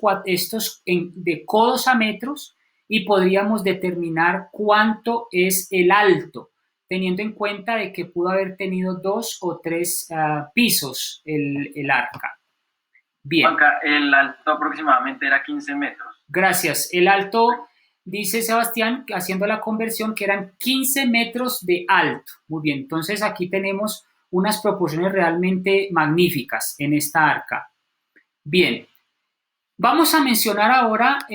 de codos a metros y podríamos determinar cuánto es el alto, teniendo en cuenta de que pudo haber tenido 2 o 3 pisos el arca. Bien. Juanca, el alto aproximadamente era 15 metros. Gracias. El alto, dice Sebastián, haciendo la conversión, que eran 15 metros de alto. Muy bien, entonces aquí tenemos unas proporciones realmente magníficas en esta arca. Bien. Vamos a mencionar ahora,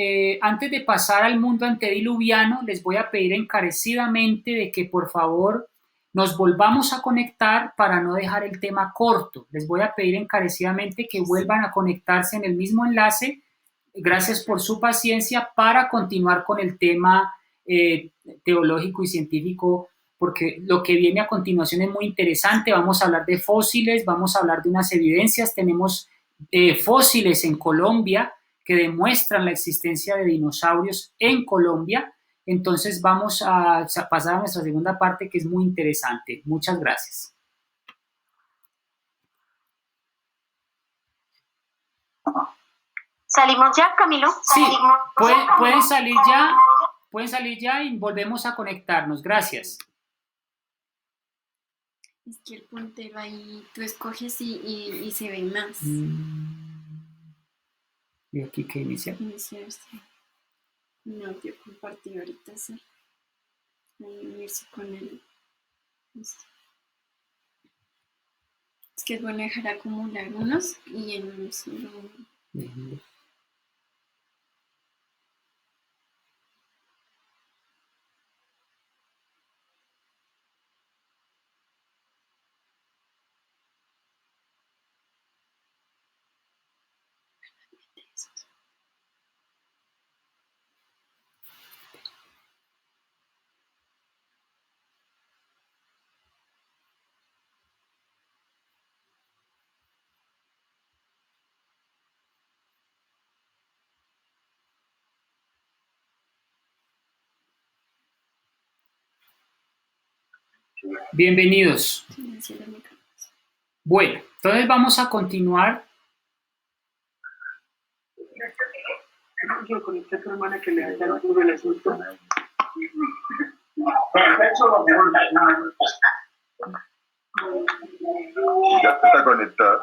antes de pasar al mundo antediluviano, les voy a pedir encarecidamente de que por favor nos volvamos a conectar para no dejar el tema corto. Les voy a pedir encarecidamente que vuelvan a conectarse en el mismo enlace. Gracias por su paciencia para continuar con el tema teológico y científico, porque lo que viene a continuación es muy interesante. Vamos a hablar de fósiles, vamos a hablar de unas evidencias. Tenemos fósiles en Colombia que demuestran la existencia de dinosaurios en Colombia. Entonces vamos a pasar a nuestra segunda parte, que es muy interesante. Muchas gracias. ¿Salimos ya, Camilo? Sí, pueden salir ya y volvemos a conectarnos. Gracias. Es que el puntero ahí tú escoges y se ve más. ¿Y aquí qué inicia? Iniciarse. No, yo compartí ahorita, sí. Ahí unirse con él. Es que es bueno dejar acumular unos y en un solo. Bienvenidos. Bueno, entonces vamos a continuar. Ya está conectado.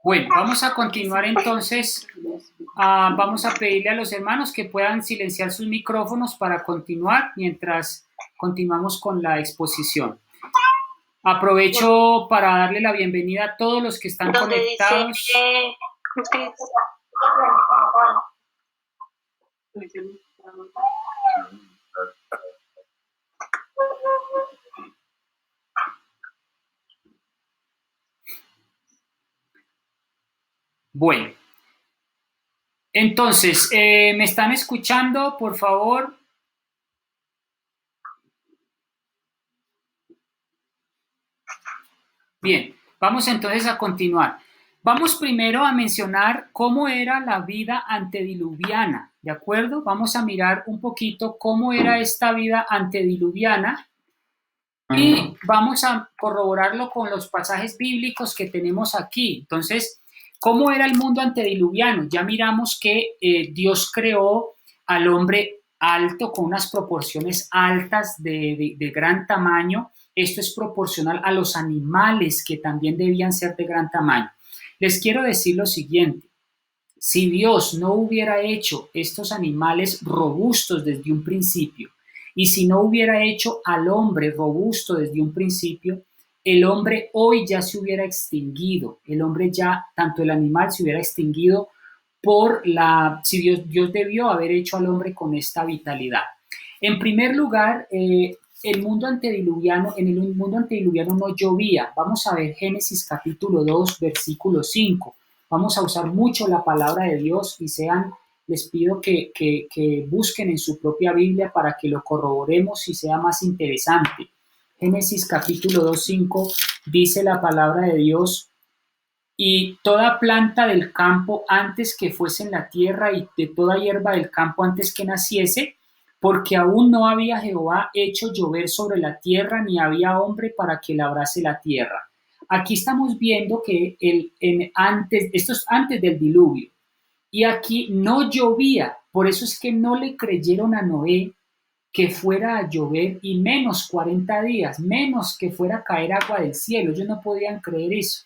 Bueno, vamos a continuar entonces. Vamos a pedirle a los hermanos que puedan silenciar sus micrófonos para continuar mientras continuamos con la exposición. Aprovecho para darle la bienvenida a todos los que están conectados. Bueno, entonces, ¿me están escuchando, por favor? Bien, vamos entonces a continuar. Vamos primero a mencionar cómo era la vida antediluviana, ¿de acuerdo? Vamos a mirar un poquito cómo era esta vida antediluviana y vamos a corroborarlo con los pasajes bíblicos que tenemos aquí. Entonces, ¿cómo era el mundo antediluviano? Ya miramos que Dios creó al hombre alto con unas proporciones altas de gran tamaño. Esto es proporcional a los animales que también debían ser de gran tamaño. Les quiero decir lo siguiente. Si Dios no hubiera hecho estos animales robustos desde un principio y si no hubiera hecho al hombre robusto desde un principio, el hombre hoy ya se hubiera extinguido. El hombre ya, tanto el animal se hubiera extinguido si Dios debió haber hecho al hombre con esta vitalidad. En primer lugar, en el mundo antediluviano no llovía. Vamos a ver Génesis capítulo 2, versículo 5. Vamos a usar mucho la palabra de Dios y les pido que busquen en su propia Biblia para que lo corroboremos y sea más interesante. Génesis capítulo 2, 5 dice la palabra de Dios: y toda planta del campo antes que fuese en la tierra y de toda hierba del campo antes que naciese, porque aún no había Jehová hecho llover sobre la tierra, ni había hombre para que labrase la tierra. Aquí estamos viendo que esto es antes del diluvio, y aquí no llovía. Por eso es que no le creyeron a Noé que fuera a llover, y menos 40 días, menos que fuera a caer agua del cielo. Ellos no podían creer eso.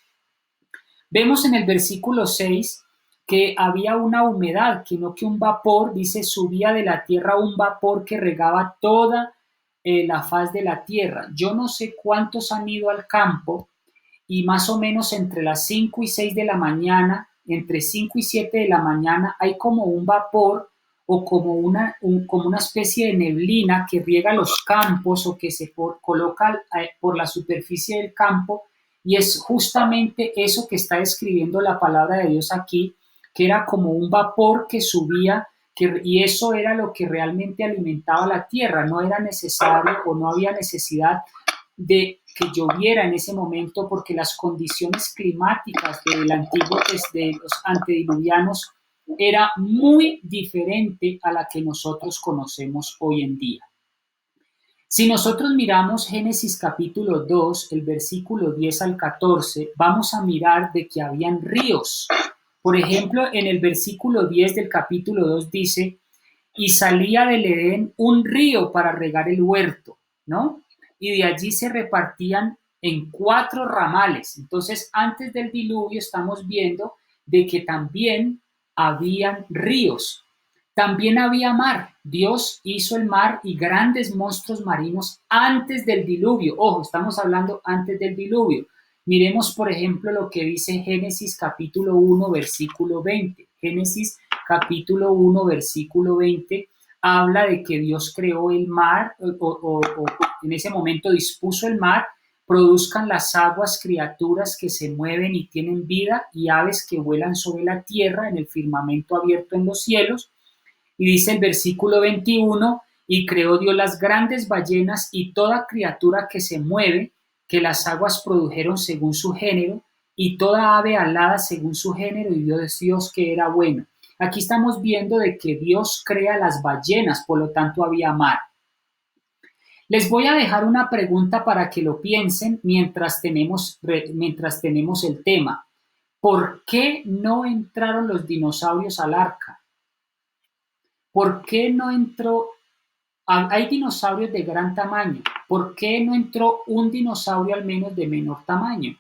Vemos en el versículo 6 que había una humedad, que no que un vapor, dice, subía de la tierra un vapor que regaba toda la faz de la tierra. Yo no sé cuántos han ido al campo y más o menos entre las 5 y 6 de la mañana, entre 5 y 7 de la mañana, hay como un vapor o como una especie de neblina que riega los campos o que se coloca por la superficie del campo, y es justamente eso que está describiendo la palabra de Dios aquí, que era como un vapor que subía, y eso era lo que realmente alimentaba la tierra. No era necesario o no había necesidad de que lloviera en ese momento, porque las condiciones climáticas del antiguo, de los antediluvianos, era muy diferente a la que nosotros conocemos hoy en día. Si nosotros miramos Génesis capítulo 2, el versículo 10 al 14, vamos a mirar de que habían ríos. Por ejemplo, en el versículo 10 del capítulo 2 dice, y salía del Edén un río para regar el huerto, ¿no? Y de allí se repartían en 4 ramales. Entonces, antes del diluvio estamos viendo de que también habían ríos. También había mar. Dios hizo el mar y grandes monstruos marinos antes del diluvio. Ojo, estamos hablando antes del diluvio. Miremos, por ejemplo, lo que dice Génesis capítulo 1, versículo 20. Génesis capítulo 1, versículo 20 habla de que Dios creó el mar, o en ese momento dispuso el mar, produzcan las aguas criaturas que se mueven y tienen vida, y aves que vuelan sobre la tierra en el firmamento abierto en los cielos. Y dice el versículo 21, y creó Dios las grandes ballenas y toda criatura que se mueve, que las aguas produjeron según su género, y toda ave alada según su género, y vio Dios que era bueno. Aquí estamos viendo de que Dios crea las ballenas, por lo tanto había mar. Les voy a dejar una pregunta para que lo piensen mientras tenemos el tema. ¿Por qué no entraron los dinosaurios al arca? ¿Por qué no entró? Hay dinosaurios de gran tamaño. ¿Por qué no entró un dinosaurio al menos de menor tamaño?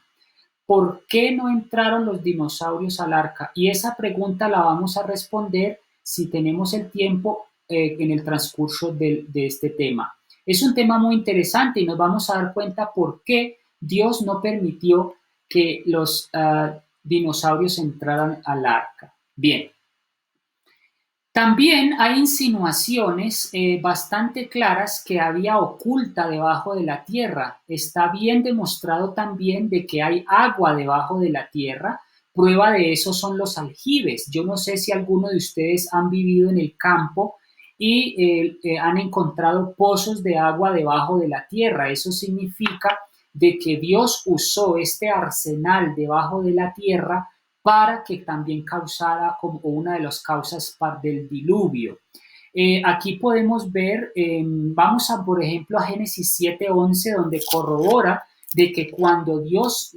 ¿Por qué no entraron los dinosaurios al arca? Y esa pregunta la vamos a responder si tenemos el tiempo en el transcurso de este tema. Es un tema muy interesante y nos vamos a dar cuenta por qué Dios no permitió que los dinosaurios entraran al arca. Bien. También hay insinuaciones bastante claras que había oculta debajo de la tierra. Está bien demostrado también de que hay agua debajo de la tierra. Prueba de eso son los aljibes. Yo no sé si alguno de ustedes han vivido en el campo y han encontrado pozos de agua debajo de la tierra. Eso significa de que Dios usó este arsenal debajo de la tierra para que también causara como una de las causas del diluvio. Aquí podemos ver, vamos a, por ejemplo, a Génesis 7:11, donde corrobora de que cuando Dios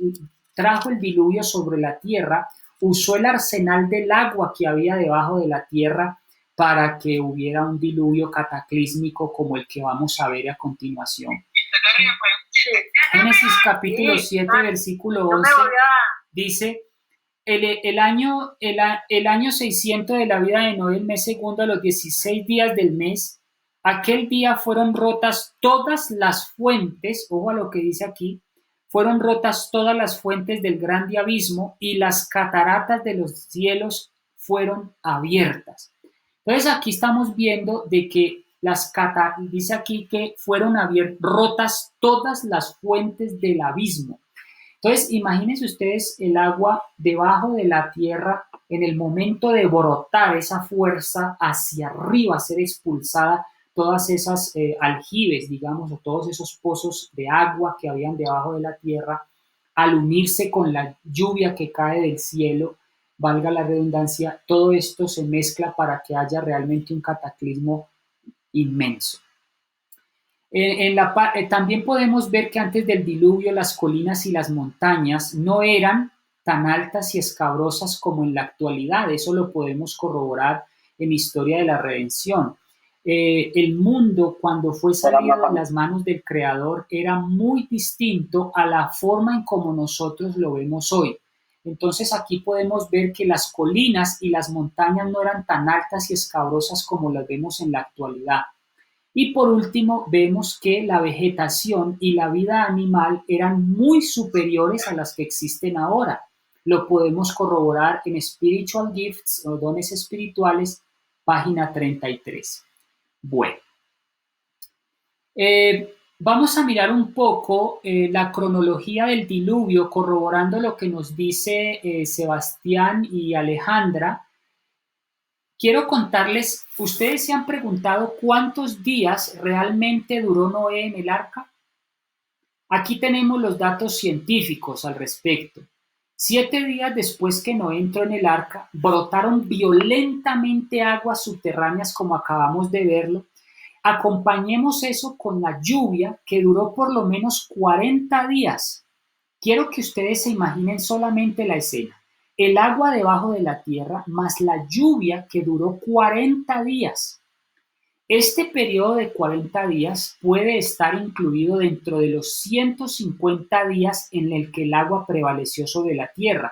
trajo el diluvio sobre la tierra, usó el arsenal del agua que había debajo de la tierra para que hubiera un diluvio cataclísmico como el que vamos a ver a continuación. Génesis capítulo 7, versículo 11, dice: el año 600 de la vida de Noé, el mes segundo, a los 16 días del mes, aquel día fueron rotas todas las fuentes, ojo a lo que dice aquí, fueron rotas todas las fuentes del grande abismo y las cataratas de los cielos fueron abiertas. Entonces aquí estamos viendo de que dice aquí que fueron rotas todas las fuentes del abismo. Entonces, imagínense ustedes el agua debajo de la tierra en el momento de brotar esa fuerza hacia arriba, ser expulsada todas esas aljibes, digamos, o todos esos pozos de agua que habían debajo de la tierra, al unirse con la lluvia que cae del cielo, valga la redundancia, todo esto se mezcla para que haya realmente un cataclismo inmenso. También podemos ver que antes del diluvio las colinas y las montañas no eran tan altas y escabrosas como en la actualidad. Eso lo podemos corroborar en Historia de la Redención. El mundo, cuando fue salido en las manos del Creador, era muy distinto a la forma en como nosotros lo vemos hoy. Entonces aquí podemos ver que las colinas y las montañas no eran tan altas y escabrosas como las vemos en la actualidad. Y por último, vemos que la vegetación y la vida animal eran muy superiores a las que existen ahora. Lo podemos corroborar en Spiritual Gifts o dones espirituales, página 33. Bueno, vamos a mirar un poco la cronología del diluvio, corroborando lo que nos dice Sebastián y Alejandra. Quiero contarles, ¿ustedes se han preguntado cuántos días realmente duró Noé en el arca? Aquí tenemos los datos científicos al respecto. 7 días después que Noé entró en el arca, brotaron violentamente aguas subterráneas como acabamos de verlo. Acompañemos eso con la lluvia que duró por lo menos 40 días. Quiero que ustedes se imaginen solamente la escena. El agua debajo de la tierra más la lluvia que duró 40 días. Este periodo de 40 días puede estar incluido dentro de los 150 días en el que el agua prevaleció sobre la tierra.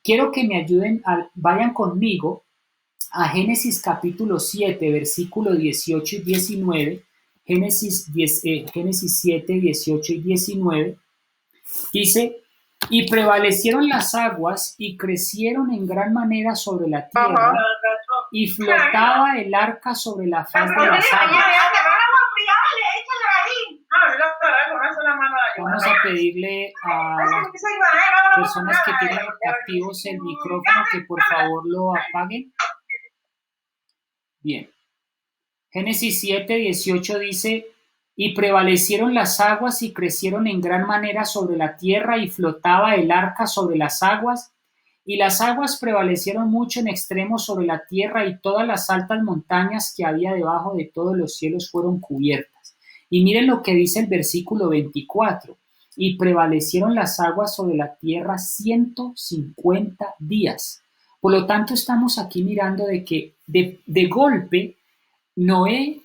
Quiero que me ayuden, vayan conmigo a Génesis capítulo 7, versículo 18 y 19. Génesis 7, 18 y 19. Dice: y prevalecieron las aguas y crecieron en gran manera sobre la tierra, y flotaba el arca sobre la faz de las aguas. Vamos a pedirle a las personas que tienen activos el micrófono que por favor lo apaguen. Bien. Génesis 7, 18 dice: y prevalecieron las aguas y crecieron en gran manera sobre la tierra, y flotaba el arca sobre las aguas, y las aguas prevalecieron mucho en extremo sobre la tierra, y todas las altas montañas que había debajo de todos los cielos fueron cubiertas. Y miren lo que dice el versículo 24: y prevalecieron las aguas sobre la tierra 150 días. Por lo tanto, estamos aquí mirando de que de golpe Noé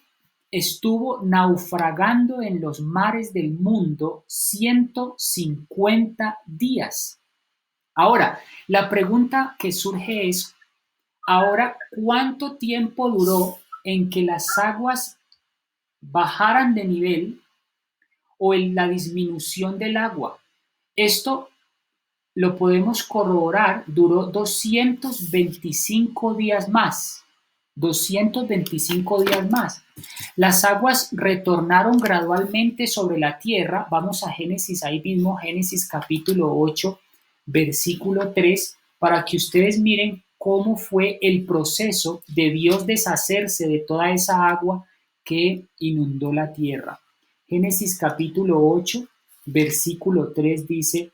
estuvo naufragando en los mares del mundo 150 días. Ahora, la pregunta que surge es, ahora, ¿cuánto tiempo duró en que las aguas bajaran de nivel o en la disminución del agua? Esto lo podemos corroborar, duró 225 días más. 225 días más. Las aguas retornaron gradualmente sobre la tierra. Vamos a Génesis, ahí mismo, Génesis capítulo 8, versículo 3, para que ustedes miren cómo fue el proceso de Dios deshacerse de toda esa agua que inundó la tierra. Génesis capítulo 8, versículo 3 dice: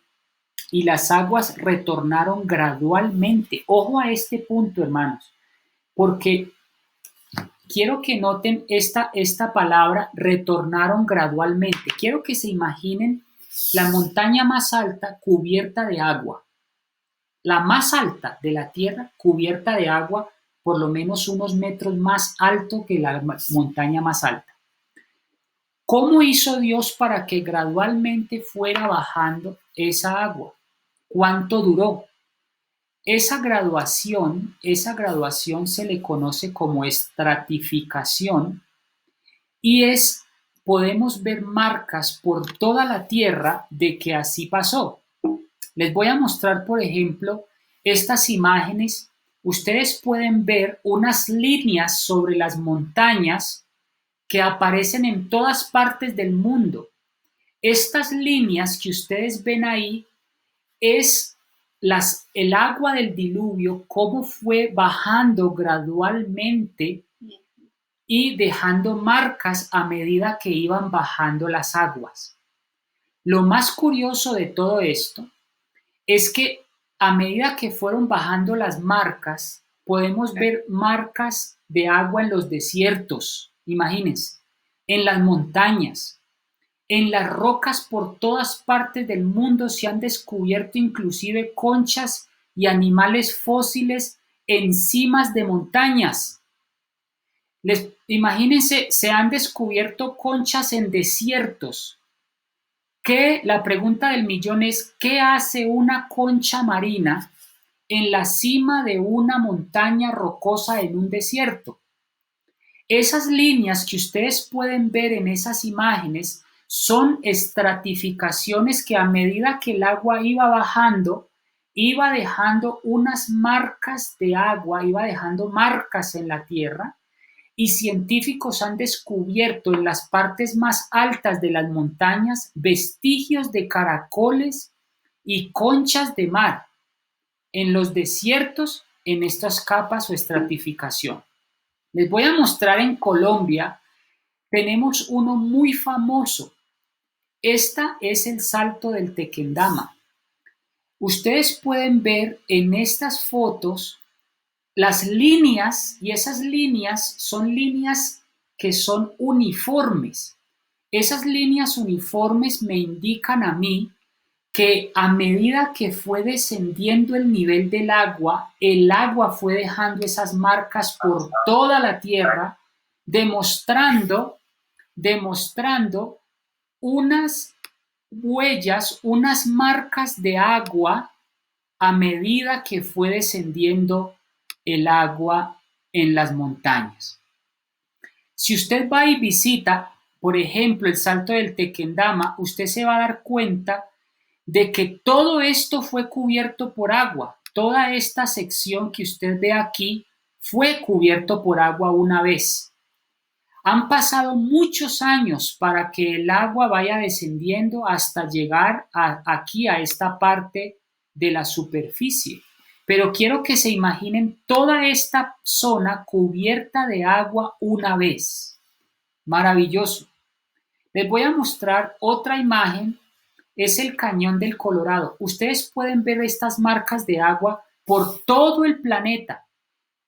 y las aguas retornaron gradualmente. Ojo a este punto, hermanos, porque quiero que noten esta palabra, retornaron gradualmente. Quiero que se imaginen la montaña más alta cubierta de agua, la más alta de la tierra cubierta de agua, por lo menos unos metros más alto que la montaña más alta. ¿Cómo hizo Dios para que gradualmente fuera bajando esa agua? ¿Cuánto duró? Esa graduación se le conoce como estratificación y podemos ver marcas por toda la tierra de que así pasó. Les voy a mostrar, por ejemplo, estas imágenes. Ustedes pueden ver unas líneas sobre las montañas que aparecen en todas partes del mundo. Estas líneas que ustedes ven ahí es el agua del diluvio, cómo fue bajando gradualmente y dejando marcas a medida que iban bajando las aguas. Lo más curioso de todo esto es que a medida que fueron bajando las marcas, podemos ver marcas de agua en los desiertos, imagínense, en las montañas, en las rocas por todas partes del mundo se han descubierto inclusive conchas y animales fósiles en cimas de montañas. Imagínense, se han descubierto conchas en desiertos. La pregunta del millón es, ¿qué hace una concha marina en la cima de una montaña rocosa en un desierto? Esas líneas que ustedes pueden ver en esas imágenes son estratificaciones que a medida que el agua iba bajando, iba dejando unas marcas de agua, iba dejando marcas en la tierra, y científicos han descubierto en las partes más altas de las montañas vestigios de caracoles y conchas de mar en los desiertos en estas capas o estratificación. Les voy a mostrar en Colombia, tenemos uno muy famoso. Esta es el Salto del Tequendama. Ustedes pueden ver en estas fotos las líneas, y esas líneas son líneas que son uniformes. Esas líneas uniformes me indican a mí que a medida que fue descendiendo el nivel del agua, el agua fue dejando esas marcas por toda la tierra, demostrando unas huellas, unas marcas de agua a medida que fue descendiendo el agua en las montañas. Si usted va y visita, por ejemplo, el Salto del Tequendama, usted se va a dar cuenta de que todo esto fue cubierto por agua. Toda esta sección que usted ve aquí fue cubierto por agua una vez. Han pasado muchos años para que el agua vaya descendiendo hasta llegar aquí a esta parte de la superficie. Pero quiero que se imaginen toda esta zona cubierta de agua una vez. Maravilloso. Les voy a mostrar otra imagen. Es el Cañón del Colorado. Ustedes pueden ver estas marcas de agua por todo el planeta,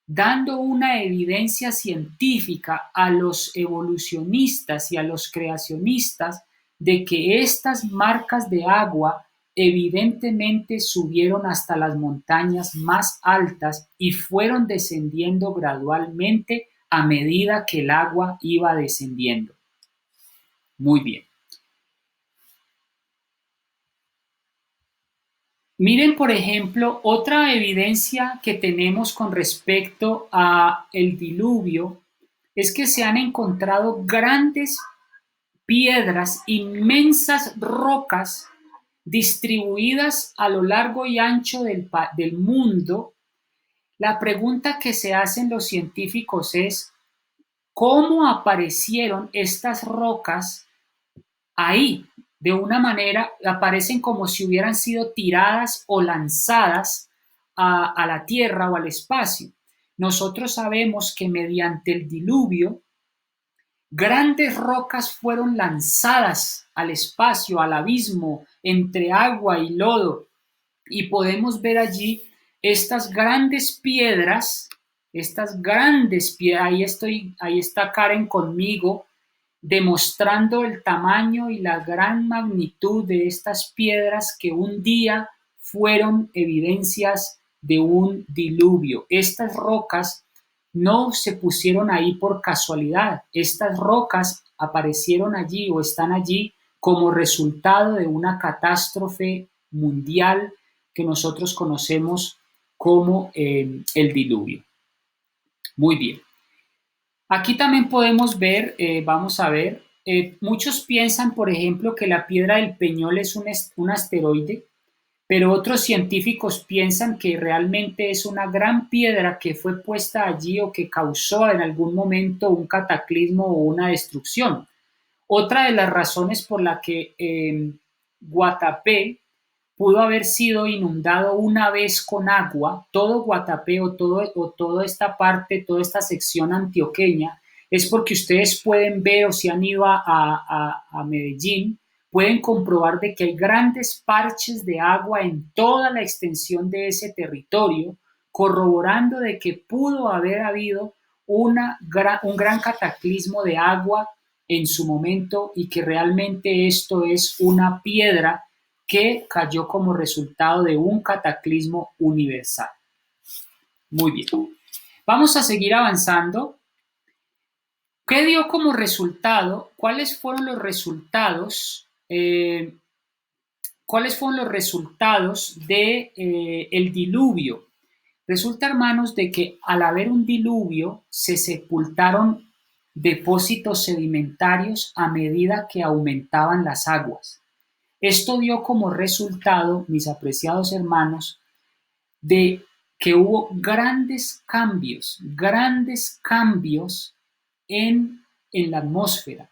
dando una evidencia científica a los evolucionistas y a los creacionistas de que estas marcas de agua evidentemente subieron hasta las montañas más altas y fueron descendiendo gradualmente a medida que el agua iba descendiendo. Muy bien. Miren, por ejemplo, otra evidencia que tenemos con respecto a el diluvio es que se han encontrado grandes piedras, inmensas rocas distribuidas a lo largo y ancho del mundo. La pregunta que se hacen los científicos es, ¿cómo aparecieron estas rocas ahí? De una manera, aparecen como si hubieran sido tiradas o lanzadas a la tierra o al espacio. Nosotros sabemos que mediante el diluvio, grandes rocas fueron lanzadas al espacio, al abismo, entre agua y lodo, y podemos ver allí estas grandes piedras, ahí está Karen conmigo, demostrando el tamaño y la gran magnitud de estas piedras que un día fueron evidencias de un diluvio. Estas rocas no se pusieron ahí por casualidad. Estas rocas aparecieron allí o están allí como resultado de una catástrofe mundial que nosotros conocemos como el diluvio. Muy bien. Aquí también podemos ver, vamos a ver, muchos piensan, por ejemplo, que la Piedra del Peñol es un asteroide, pero otros científicos piensan que realmente es una gran piedra que fue puesta allí o que causó en algún momento un cataclismo o una destrucción. Otra de las razones por la que Guatapé pudo haber sido inundado una vez con agua, todo Guatapé o toda esta parte, toda esta sección antioqueña, es porque ustedes pueden ver, o si han ido a Medellín, pueden comprobar de que hay grandes parches de agua en toda la extensión de ese territorio, corroborando de que pudo haber habido un gran cataclismo de agua en su momento y que realmente esto es una piedra que cayó como resultado de un cataclismo universal. Muy bien. Vamos a seguir avanzando. ¿Qué dio como resultado? ¿Cuáles fueron los resultados ¿Cuáles fueron los resultados de el diluvio? Resulta, hermanos, de que al haber un diluvio se sepultaron depósitos sedimentarios a medida que aumentaban las aguas. Esto dio como resultado, mis apreciados hermanos, de que hubo grandes cambios en la atmósfera.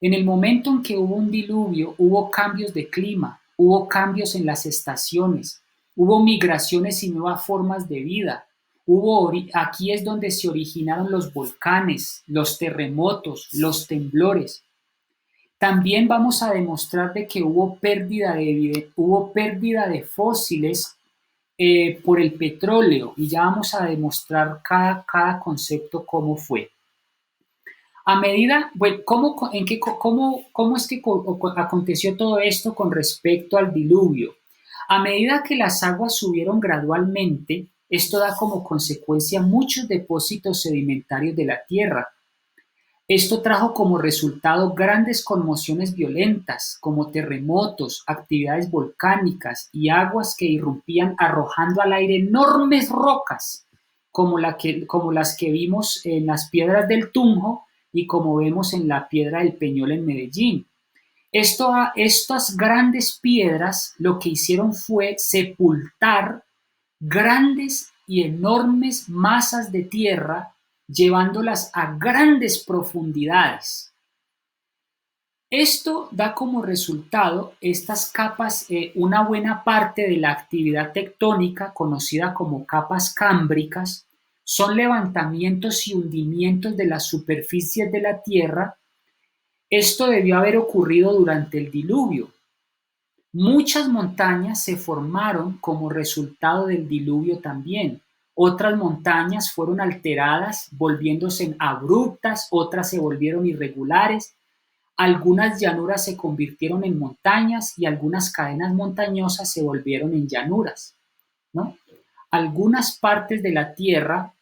En el momento en que hubo un diluvio, hubo cambios de clima, hubo cambios en las estaciones, hubo migraciones y nuevas formas de vida. Aquí es donde se originaron los volcanes, los terremotos, los temblores. También vamos a demostrar de que hubo pérdida de fósiles por el petróleo, y ya vamos a demostrar cada concepto cómo fue. A medida, bueno, ¿cómo es que aconteció todo esto con respecto al diluvio? A medida que las aguas subieron gradualmente, esto da como consecuencia muchos depósitos sedimentarios de la tierra. Esto trajo como resultado grandes conmociones violentas, como terremotos, actividades volcánicas y aguas que irrumpían arrojando al aire enormes rocas, como las que vimos en las piedras del Tunjo y como vemos en la piedra del Peñol en Medellín. Estas grandes piedras lo que hicieron fue sepultar grandes y enormes masas de tierra, llevándolas a grandes profundidades. Esto da como resultado estas capas, una buena parte de la actividad tectónica, conocida como capas cámbricas, son levantamientos y hundimientos de las superficies de la Tierra. Esto debió haber ocurrido durante el diluvio. Muchas montañas se formaron como resultado del diluvio también. Otras montañas fueron alteradas, volviéndose abruptas, otras se volvieron irregulares. Algunas llanuras se convirtieron en montañas y algunas cadenas montañosas se volvieron en llanuras, ¿no? Algunas partes de la Tierra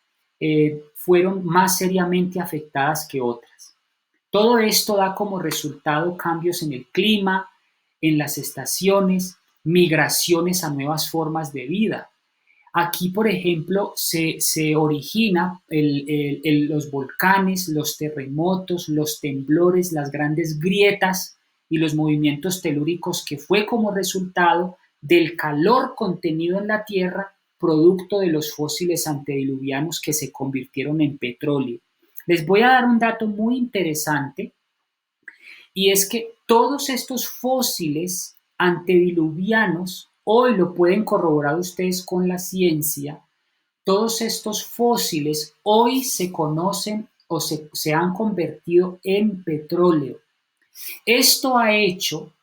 fueron más seriamente afectadas que otras. Todo esto da como resultado cambios en el clima, en las estaciones, migraciones a nuevas formas de vida. Aquí, por ejemplo, se origina los volcanes, los terremotos, los temblores, las grandes grietas y los movimientos telúricos, que fue como resultado del calor contenido en la Tierra, producto de los fósiles antediluvianos que se convirtieron en petróleo. Les voy a dar un dato muy interesante, y es que todos estos fósiles antediluvianos, hoy lo pueden corroborar ustedes con la ciencia, todos estos fósiles hoy se conocen o se han convertido en petróleo. Esto ha hecho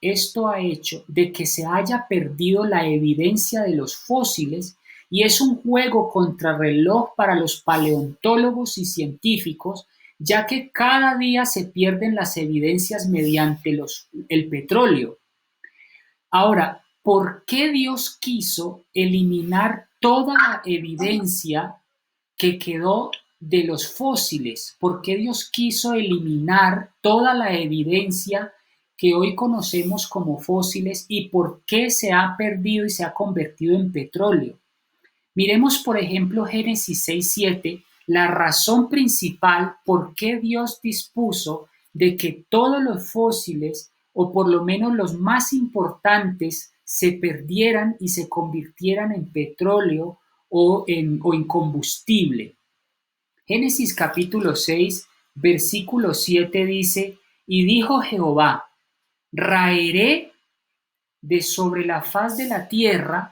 de que se haya perdido la evidencia de los fósiles, y es un juego contrarreloj para los paleontólogos y científicos, ya que cada día se pierden las evidencias mediante el petróleo. Ahora, ¿por qué Dios quiso eliminar toda la evidencia que quedó de los fósiles? ¿Por qué Dios quiso eliminar toda la evidencia que hoy conocemos como fósiles, y por qué se ha perdido y se ha convertido en petróleo? Miremos, por ejemplo, Génesis 6:7, la razón principal por qué Dios dispuso de que todos los fósiles, o por lo menos los más importantes, se perdieran y se convirtieran en petróleo o en combustible. Génesis capítulo 6, versículo 7 dice: y dijo Jehová, raeré de sobre la faz de la tierra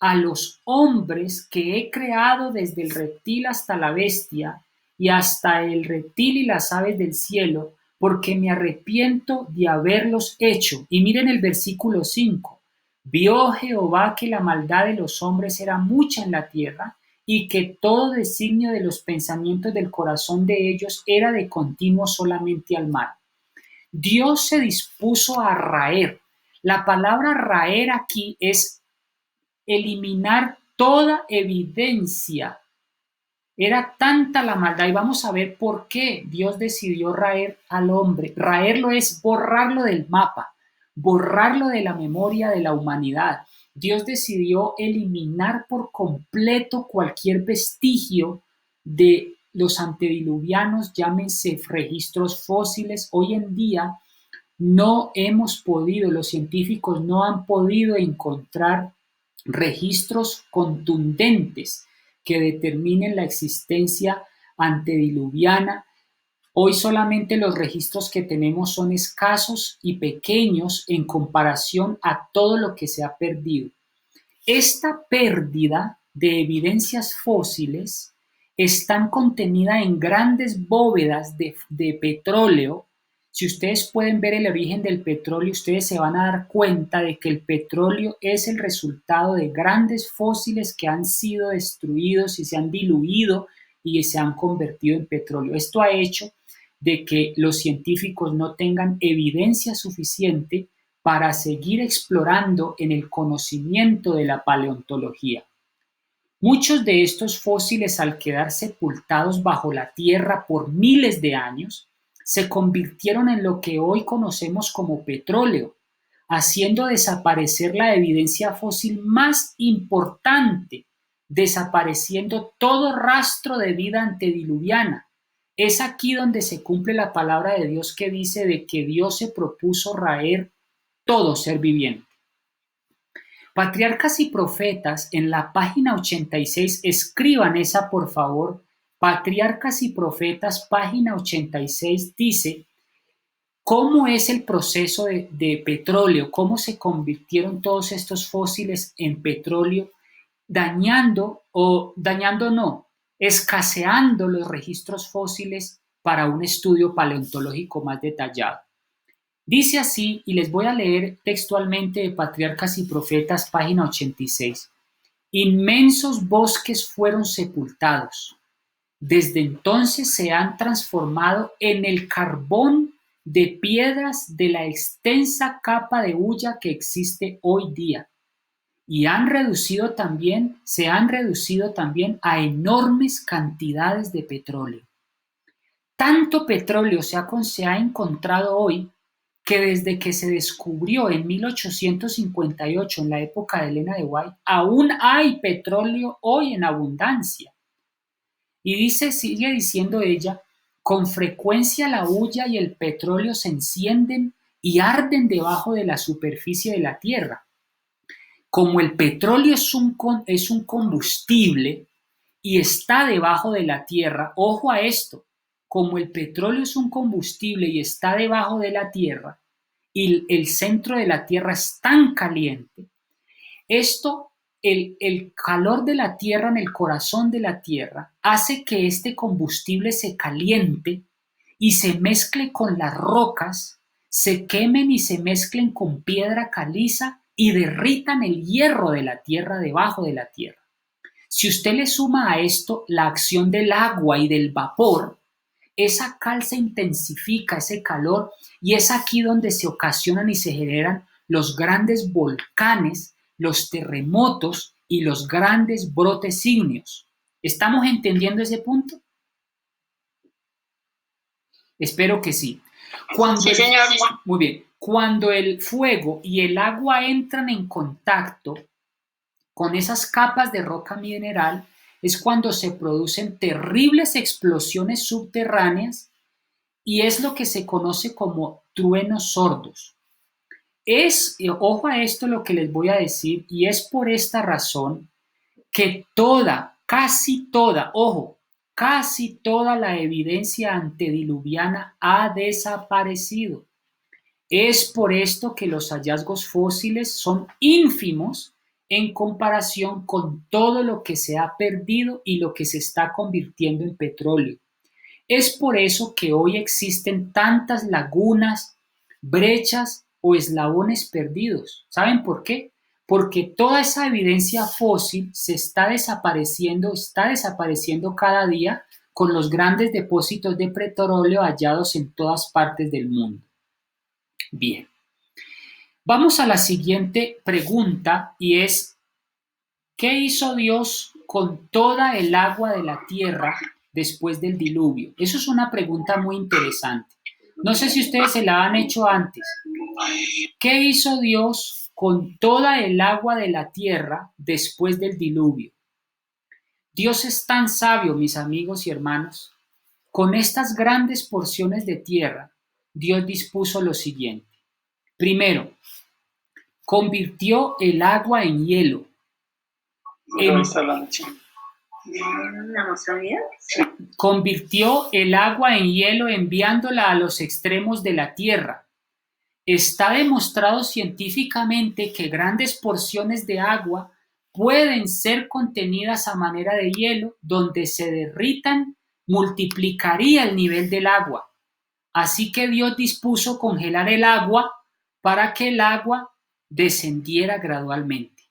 a los hombres que he creado, desde el reptil hasta la bestia, y hasta el reptil y las aves del cielo, porque me arrepiento de haberlos hecho. Y miren el versículo 5. Vio Jehová que la maldad de los hombres era mucha en la tierra, y que todo designio de los pensamientos del corazón de ellos era de continuo solamente al mal. Dios se dispuso a raer. La palabra raer aquí es eliminar toda evidencia. Era tanta la maldad, y vamos a ver por qué Dios decidió raer al hombre. Raerlo es borrarlo del mapa, borrarlo de la memoria de la humanidad. Dios decidió eliminar por completo cualquier vestigio de los antediluvianos, llámense registros fósiles. Hoy en día no hemos podido, los científicos no han podido encontrar registros contundentes que determinen la existencia antediluviana. Hoy solamente los registros que tenemos son escasos y pequeños en comparación a todo lo que se ha perdido. Esta pérdida de evidencias fósiles están contenida en grandes bóvedas de petróleo. Si ustedes pueden ver el origen del petróleo, ustedes se van a dar cuenta de que el petróleo es el resultado de grandes fósiles que han sido destruidos y se han diluido y se han convertido en petróleo. Esto ha hecho de que los científicos no tengan evidencia suficiente para seguir explorando en el conocimiento de la paleontología. Muchos de estos fósiles, al quedar sepultados bajo la tierra por miles de años, se convirtieron en lo que hoy conocemos como petróleo, haciendo desaparecer la evidencia fósil más importante, desapareciendo todo rastro de vida antediluviana. Es aquí donde se cumple la palabra de Dios que dice de que Dios se propuso raer todo ser viviente. Patriarcas y Profetas, en la página 86, escriban esa por favor. Patriarcas y Profetas, página 86, dice cómo es el proceso de petróleo, cómo se convirtieron todos estos fósiles en petróleo, escaseando los registros fósiles para un estudio paleontológico más detallado. Dice así, y les voy a leer textualmente de Patriarcas y Profetas, página 86. Inmensos bosques fueron sepultados. Desde entonces se han transformado en el carbón de piedras de la extensa capa de hulla que existe hoy día. Y se han reducido también a enormes cantidades de petróleo. Tanto petróleo se ha encontrado hoy que desde que se descubrió en 1858, en la época de Elena de White, aún hay petróleo hoy en abundancia. Y sigue diciendo ella, con frecuencia la hulla y el petróleo se encienden y arden debajo de la superficie de la tierra. Como el petróleo es un combustible y está debajo de la tierra, ojo a esto, como el petróleo es un combustible y está debajo de la tierra y el centro de la tierra es tan caliente, el calor de la tierra en el corazón de la tierra hace que este combustible se caliente y se mezcle con las rocas, se quemen y se mezclen con piedra caliza y derritan el hierro de la tierra debajo de la tierra. Si usted le suma a esto la acción del agua y del vapor, esa cal se intensifica, ese calor, y es aquí donde se ocasionan y se generan los grandes volcanes, los terremotos y los grandes brotes ígneos. ¿Estamos entendiendo ese punto? Espero que sí. Sí, señor. Muy bien. Cuando el fuego y el agua entran en contacto con esas capas de roca mineral, es cuando se producen terribles explosiones subterráneas y es lo que se conoce como truenos sordos. Ojo a esto lo que les voy a decir, y es por esta razón que casi toda la evidencia antediluviana ha desaparecido. Es por esto que los hallazgos fósiles son ínfimos en comparación con todo lo que se ha perdido y lo que se está convirtiendo en petróleo. Es por eso que hoy existen tantas lagunas, brechas o eslabones perdidos. ¿Saben por qué? Porque toda esa evidencia fósil se está desapareciendo cada día con los grandes depósitos de petróleo hallados en todas partes del mundo. Bien. Vamos a la siguiente pregunta y es, ¿qué hizo Dios con toda el agua de la tierra después del diluvio? Eso es una pregunta muy interesante. No sé si ustedes se la han hecho antes. ¿Qué hizo Dios con toda el agua de la tierra después del diluvio? Dios es tan sabio, mis amigos y hermanos. Con estas grandes porciones de tierra, Dios dispuso lo siguiente. Primero, convirtió el agua en hielo. Convirtió el agua en hielo enviándola a los extremos de la tierra. Está demostrado científicamente que grandes porciones de agua pueden ser contenidas a manera de hielo, donde se derritan, multiplicaría el nivel del agua. Así que Dios dispuso congelar el agua para que el agua descendiera gradualmente.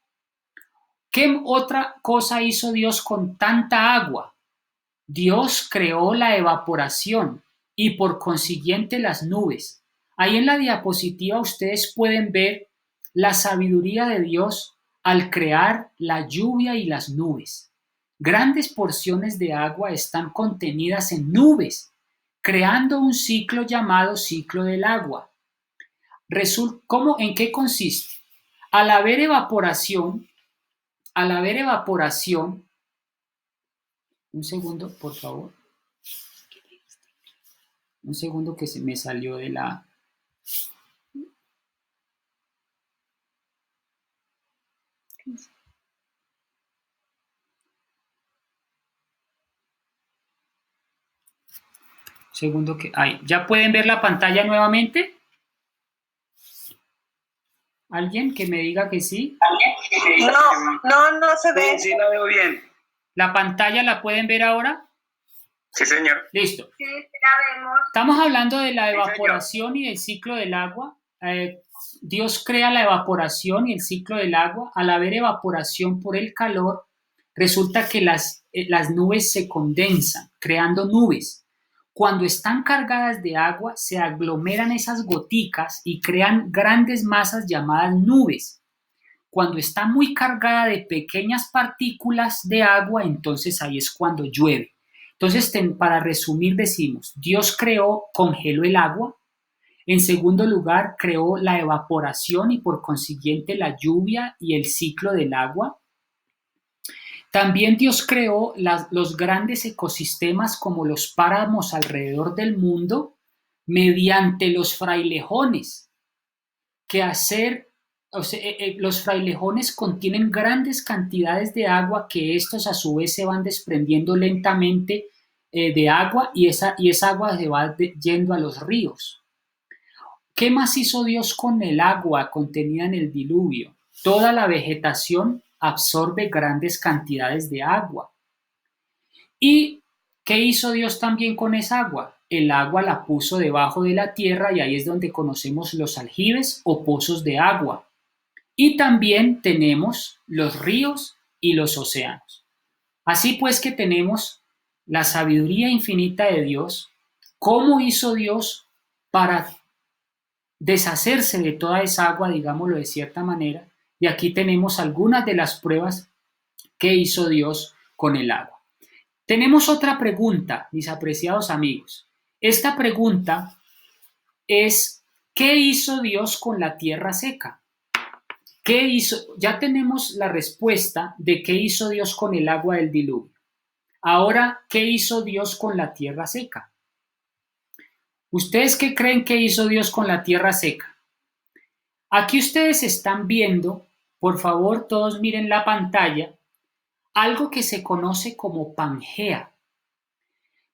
¿Qué otra cosa hizo Dios con tanta agua? Dios creó la evaporación y por consiguiente las nubes. Ahí en la diapositiva ustedes pueden ver la sabiduría de Dios al crear la lluvia y las nubes. Grandes porciones de agua están contenidas en nubes, creando un ciclo llamado ciclo del agua. ¿En qué consiste? Al haber evaporación, un segundo, por favor. Un segundo que se me salió de la... Segundo que... Ahí. ¿Ya pueden ver la pantalla nuevamente? ¿Alguien que me diga que sí? No se ve. Sí, la veo bien. ¿La pantalla la pueden ver ahora? Sí, señor. Listo. Sí, la vemos. Estamos hablando de la evaporación y del ciclo del agua. Dios crea la evaporación y el ciclo del agua. Al haber evaporación por el calor, resulta que las nubes se condensan, creando nubes. Cuando están cargadas de agua, se aglomeran esas goticas y crean grandes masas llamadas nubes. Cuando está muy cargada de pequeñas partículas de agua, entonces ahí es cuando llueve. Entonces, para resumir, decimos, Dios congeló el agua. En segundo lugar, creó la evaporación y por consiguiente la lluvia y el ciclo del agua. También Dios creó los grandes ecosistemas como los páramos alrededor del mundo mediante los frailejones, los frailejones contienen grandes cantidades de agua que estos a su vez se van desprendiendo lentamente de agua y esa agua se va yendo a los ríos. ¿Qué más hizo Dios con el agua contenida en el diluvio? Toda la vegetación absorbe grandes cantidades de agua. ¿Y qué hizo Dios también con esa agua? El agua la puso debajo de la tierra y ahí es donde conocemos los aljibes o pozos de agua. Y también tenemos los ríos y los océanos. Así pues que tenemos la sabiduría infinita de Dios. ¿Cómo hizo Dios para deshacerse de toda esa agua, digámoslo de cierta manera? Y aquí tenemos algunas de las pruebas que hizo Dios con el agua. Tenemos otra pregunta, mis apreciados amigos. Esta pregunta es, ¿qué hizo Dios con la tierra seca? ¿Qué hizo? Ya tenemos la respuesta de qué hizo Dios con el agua del diluvio. Ahora, ¿qué hizo Dios con la tierra seca? ¿Ustedes qué creen que hizo Dios con la tierra seca? Aquí ustedes están viendo, por favor, todos miren la pantalla, algo que se conoce como Pangea.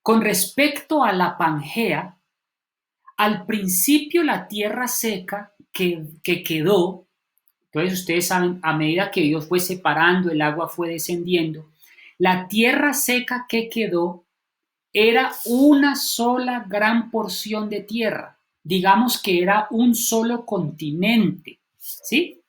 Con respecto a la Pangea, al principio la tierra seca que quedó, entonces ustedes saben, a medida que Dios fue separando, el agua fue descendiendo, la tierra seca que quedó era una sola gran porción de tierra. Digamos que era un solo continente, ¿sí?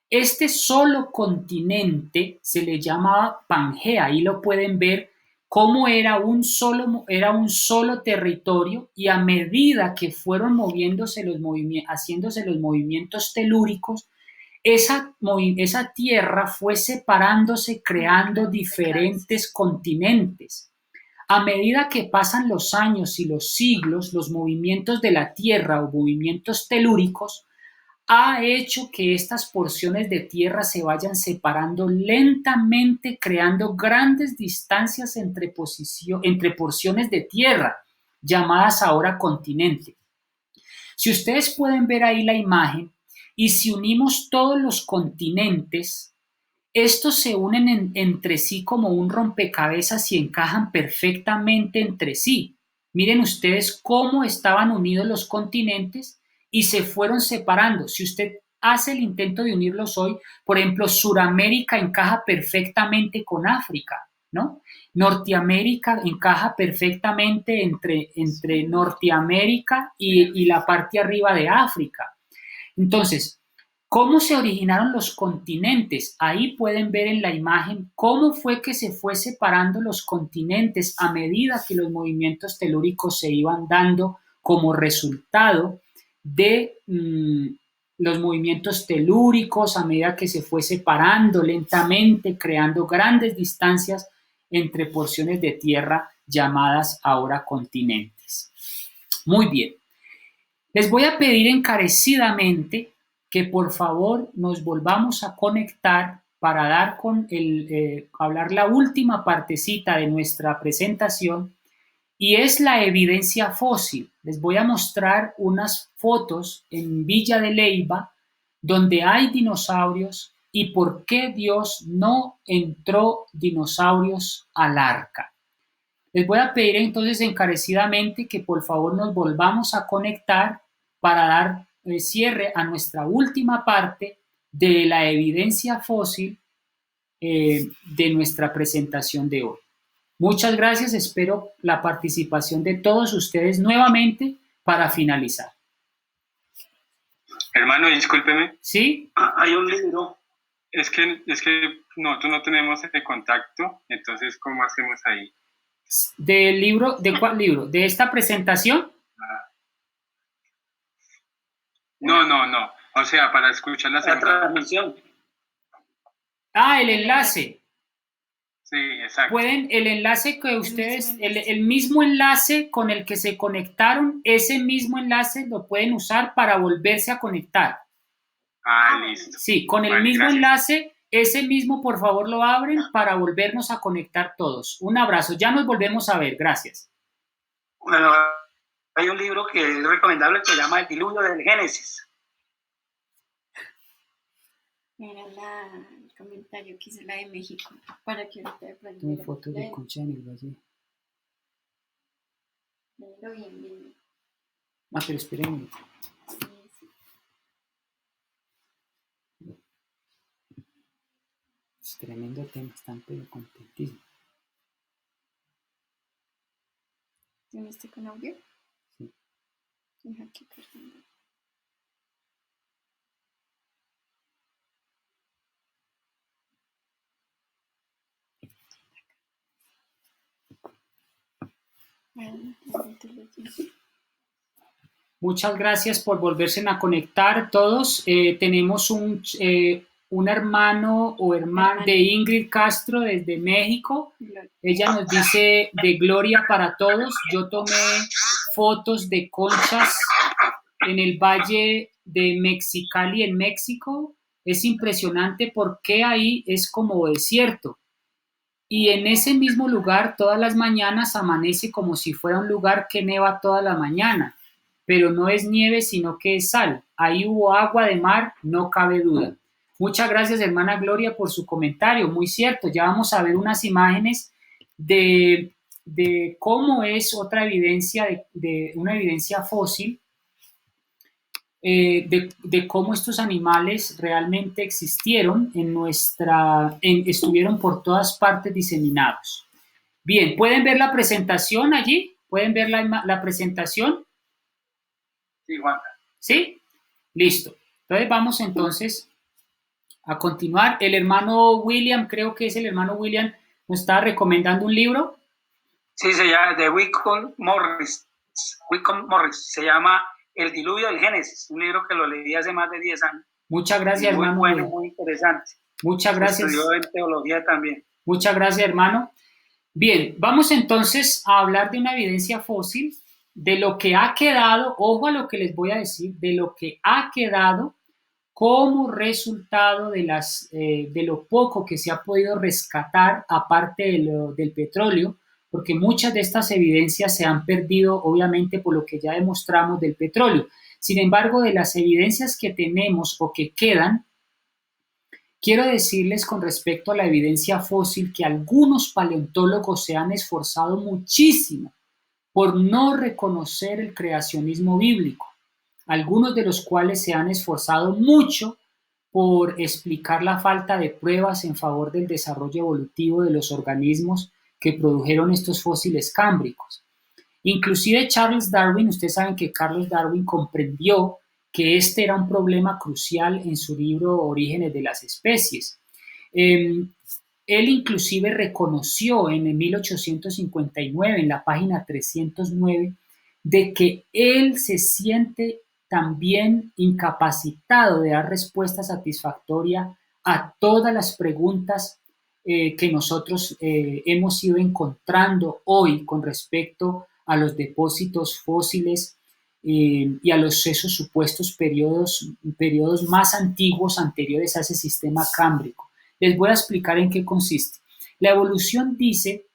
Este solo continente se le llamaba Pangea. Ahí lo pueden ver cómo era un solo territorio y a medida que fueron haciéndose los movimientos telúricos, esa tierra fue separándose, creando diferentes continentes. A medida que pasan los años y los siglos, los movimientos de la Tierra o movimientos telúricos ha hecho que estas porciones de tierra se vayan separando lentamente, creando grandes distancias entre porciones de tierra, llamadas ahora continente. Si ustedes pueden ver ahí la imagen, y si unimos todos los continentes, estos se unen entre sí como un rompecabezas y encajan perfectamente entre sí. Miren ustedes cómo estaban unidos los continentes y se fueron separando. Si usted hace el intento de unirlos hoy, por ejemplo, Suramérica encaja perfectamente con África, ¿no? Norteamérica encaja perfectamente entre Norteamérica y la parte arriba de África. Entonces, ¿cómo se originaron los continentes? Ahí pueden ver en la imagen cómo fue que se fue separando los continentes a medida que los movimientos telúricos se iban dando como resultado de los movimientos telúricos, a medida que se fue separando lentamente, creando grandes distancias entre porciones de tierra llamadas ahora continentes. Muy bien. Les voy a pedir encarecidamente que por favor nos volvamos a conectar para dar hablar la última partecita de nuestra presentación, y es la evidencia fósil. Les voy a mostrar unas fotos en Villa de Leyva donde hay dinosaurios y por qué Dios no entró dinosaurios al arca. Les voy a pedir entonces encarecidamente que por favor nos volvamos a conectar para dar cierre a nuestra última parte de la evidencia fósil de nuestra presentación de hoy. Muchas gracias, espero la participación de todos ustedes nuevamente para finalizar. Hermano, discúlpeme. ¿Sí? Hay un libro. Es que nosotros no tenemos ese contacto, entonces, ¿cómo hacemos ahí? ¿Del libro? ¿De cuál libro? ¿De esta presentación? No. O sea, para escuchar la transmisión. El enlace. Sí, exacto. El enlace que ustedes, el mismo enlace con el que se conectaron, ese mismo enlace lo pueden usar para volverse a conectar. Listo. Sí, con el mismo enlace, ese mismo por favor lo abren para volvernos a conectar todos. Un abrazo, ya nos volvemos a ver, gracias. Bueno, hay un libro que es recomendable que se llama El diluvio del Génesis. Era el comentario que hizo la de México, para que ahorita de pronto... Tengo fotos de Concha en el Valle. Léelo bien. Pero esperen. Sí. Es tremendo tema, están pero contentísimos. ¿Tienes con audio? Sí. Deja aquí, perdón. Muchas gracias por volverse a conectar todos. Tenemos un hermano o hermana de Ingrid Castro desde México. Ella nos dice de gloria para todos. Yo tomé fotos de conchas en el Valle de Mexicali en México. Es impresionante porque ahí es como desierto. Y en ese mismo lugar todas las mañanas amanece como si fuera un lugar que neva toda la mañana, pero no es nieve sino que es sal. Ahí hubo agua de mar, no cabe duda. Muchas gracias, hermana Gloria, por su comentario, muy cierto. Ya vamos a ver unas imágenes de cómo es otra evidencia, de una evidencia fósil, de cómo estos animales realmente existieron estuvieron por todas partes diseminados. Bien, ¿pueden ver la presentación allí? ¿Pueden ver la presentación? Sí, Juan. ¿Sí? Listo. Entonces vamos entonces a continuar. El hermano William, creo que es el hermano William, nos está recomendando un libro. Sí, se llama de Wickham Morris. Se llama El diluvio del Génesis, un libro que lo leí hace más de 10 años. Muchas gracias, muy hermano. Muy bueno, muy interesante. Muchas gracias. Estudió en teología también. Muchas gracias, hermano. Bien, vamos entonces a hablar de una evidencia fósil, de lo que ha quedado, ojo a lo que les voy a decir, de lo que ha quedado como resultado de lo poco que se ha podido rescatar aparte del petróleo, porque muchas de estas evidencias se han perdido obviamente por lo que ya demostramos del petróleo. Sin embargo, de las evidencias que tenemos o que quedan, quiero decirles con respecto a la evidencia fósil que algunos paleontólogos se han esforzado muchísimo por no reconocer el creacionismo bíblico, algunos de los cuales se han esforzado mucho por explicar la falta de pruebas en favor del desarrollo evolutivo de los organismos que produjeron estos fósiles cámbricos. Inclusive Charles Darwin, ustedes saben que Charles Darwin comprendió que este era un problema crucial en su libro Orígenes de las especies. Él inclusive reconoció en el 1859, en la página 309, de que él se siente también incapacitado de dar respuesta satisfactoria a todas las preguntas que nosotros hemos ido encontrando hoy con respecto a los depósitos fósiles y a esos supuestos periodos más antiguos anteriores a ese sistema cámbrico. Les voy a explicar en qué consiste. La evolución dice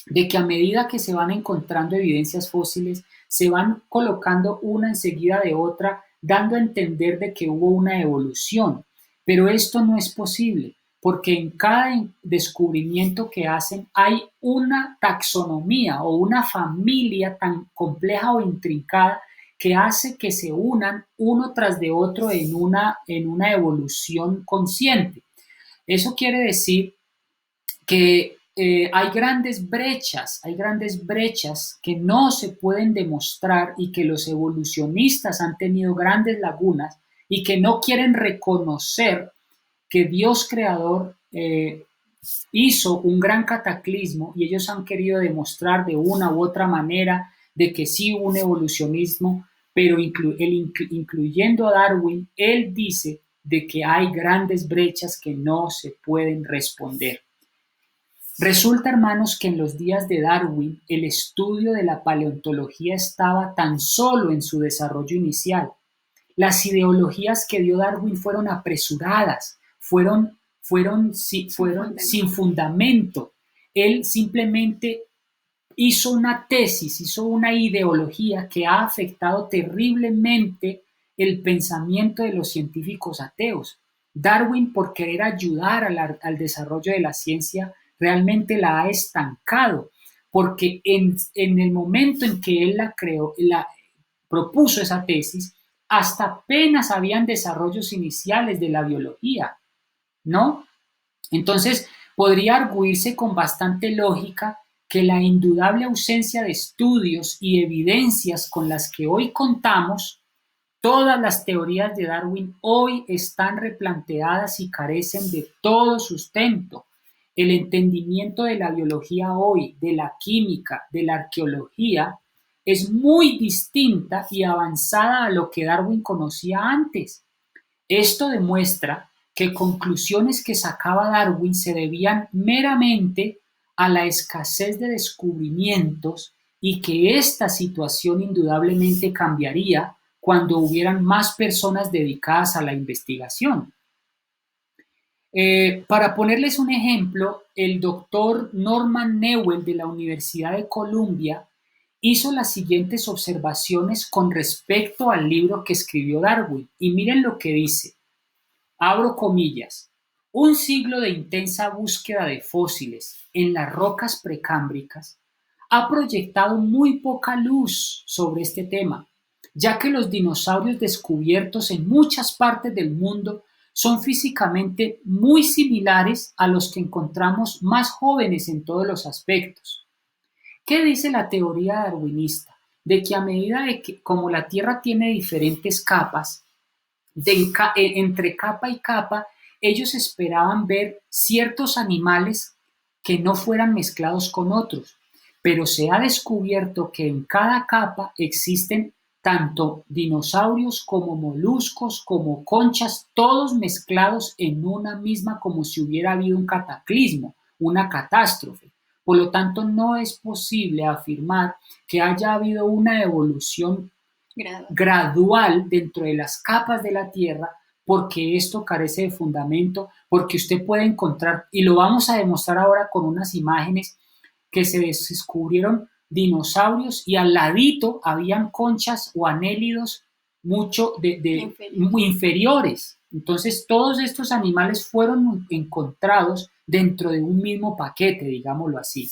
de que a medida que se van encontrando evidencias fósiles, se van colocando una enseguida de otra, dando a entender de que hubo una evolución. Pero esto no es posible, porque en cada descubrimiento que hacen hay una taxonomía o una familia tan compleja o intrincada que hace que se unan uno tras de otro en una evolución consciente. Eso quiere decir que hay grandes brechas que no se pueden demostrar y que los evolucionistas han tenido grandes lagunas y que no quieren reconocer que Dios creador hizo un gran cataclismo y ellos han querido demostrar de una u otra manera de que sí hubo un evolucionismo, pero incluyendo a Darwin, él dice de que hay grandes brechas que no se pueden responder. Resulta, hermanos, que en los días de Darwin el estudio de la paleontología estaba tan solo en su desarrollo inicial. Las ideologías que dio Darwin fueron apresuradas, fueron sin fundamento. Él simplemente hizo una tesis, hizo una ideología que ha afectado terriblemente el pensamiento de los científicos ateos. Darwin, por querer ayudar al desarrollo de la ciencia, realmente la ha estancado, porque en el momento en que él propuso esa tesis, hasta apenas habían desarrollos iniciales de la biología, ¿no? Entonces, podría arguirse con bastante lógica que la indudable ausencia de estudios y evidencias con las que hoy contamos, todas las teorías de Darwin hoy están replanteadas y carecen de todo sustento. El entendimiento de la biología hoy, de la química, de la arqueología, es muy distinta y avanzada a lo que Darwin conocía antes. Esto demuestra que conclusiones que sacaba Darwin se debían meramente a la escasez de descubrimientos y que esta situación indudablemente cambiaría cuando hubieran más personas dedicadas a la investigación. Para ponerles un ejemplo, el doctor Norman Newell de la Universidad de Columbia hizo las siguientes observaciones con respecto al libro que escribió Darwin. Y miren lo que dice, abro comillas, un siglo de intensa búsqueda de fósiles en las rocas precámbricas ha proyectado muy poca luz sobre este tema, ya que los dinosaurios descubiertos en muchas partes del mundo son físicamente muy similares a los que encontramos más jóvenes en todos los aspectos. ¿Qué dice la teoría darwinista? De que a medida de que, como la Tierra tiene diferentes capas, entre capa y capa, ellos esperaban ver ciertos animales que no fueran mezclados con otros, pero se ha descubierto que en cada capa existen tanto dinosaurios como moluscos, como conchas, todos mezclados en una misma como si hubiera habido un cataclismo, una catástrofe. Por lo tanto, no es posible afirmar que haya habido una evolución gradual dentro de las capas de la Tierra, porque esto carece de fundamento, porque usted puede encontrar, y lo vamos a demostrar ahora con unas imágenes, que se descubrieron dinosaurios y al ladito habían conchas o anélidos mucho muy inferiores. Entonces todos estos animales fueron encontrados dentro de un mismo paquete, digámoslo así.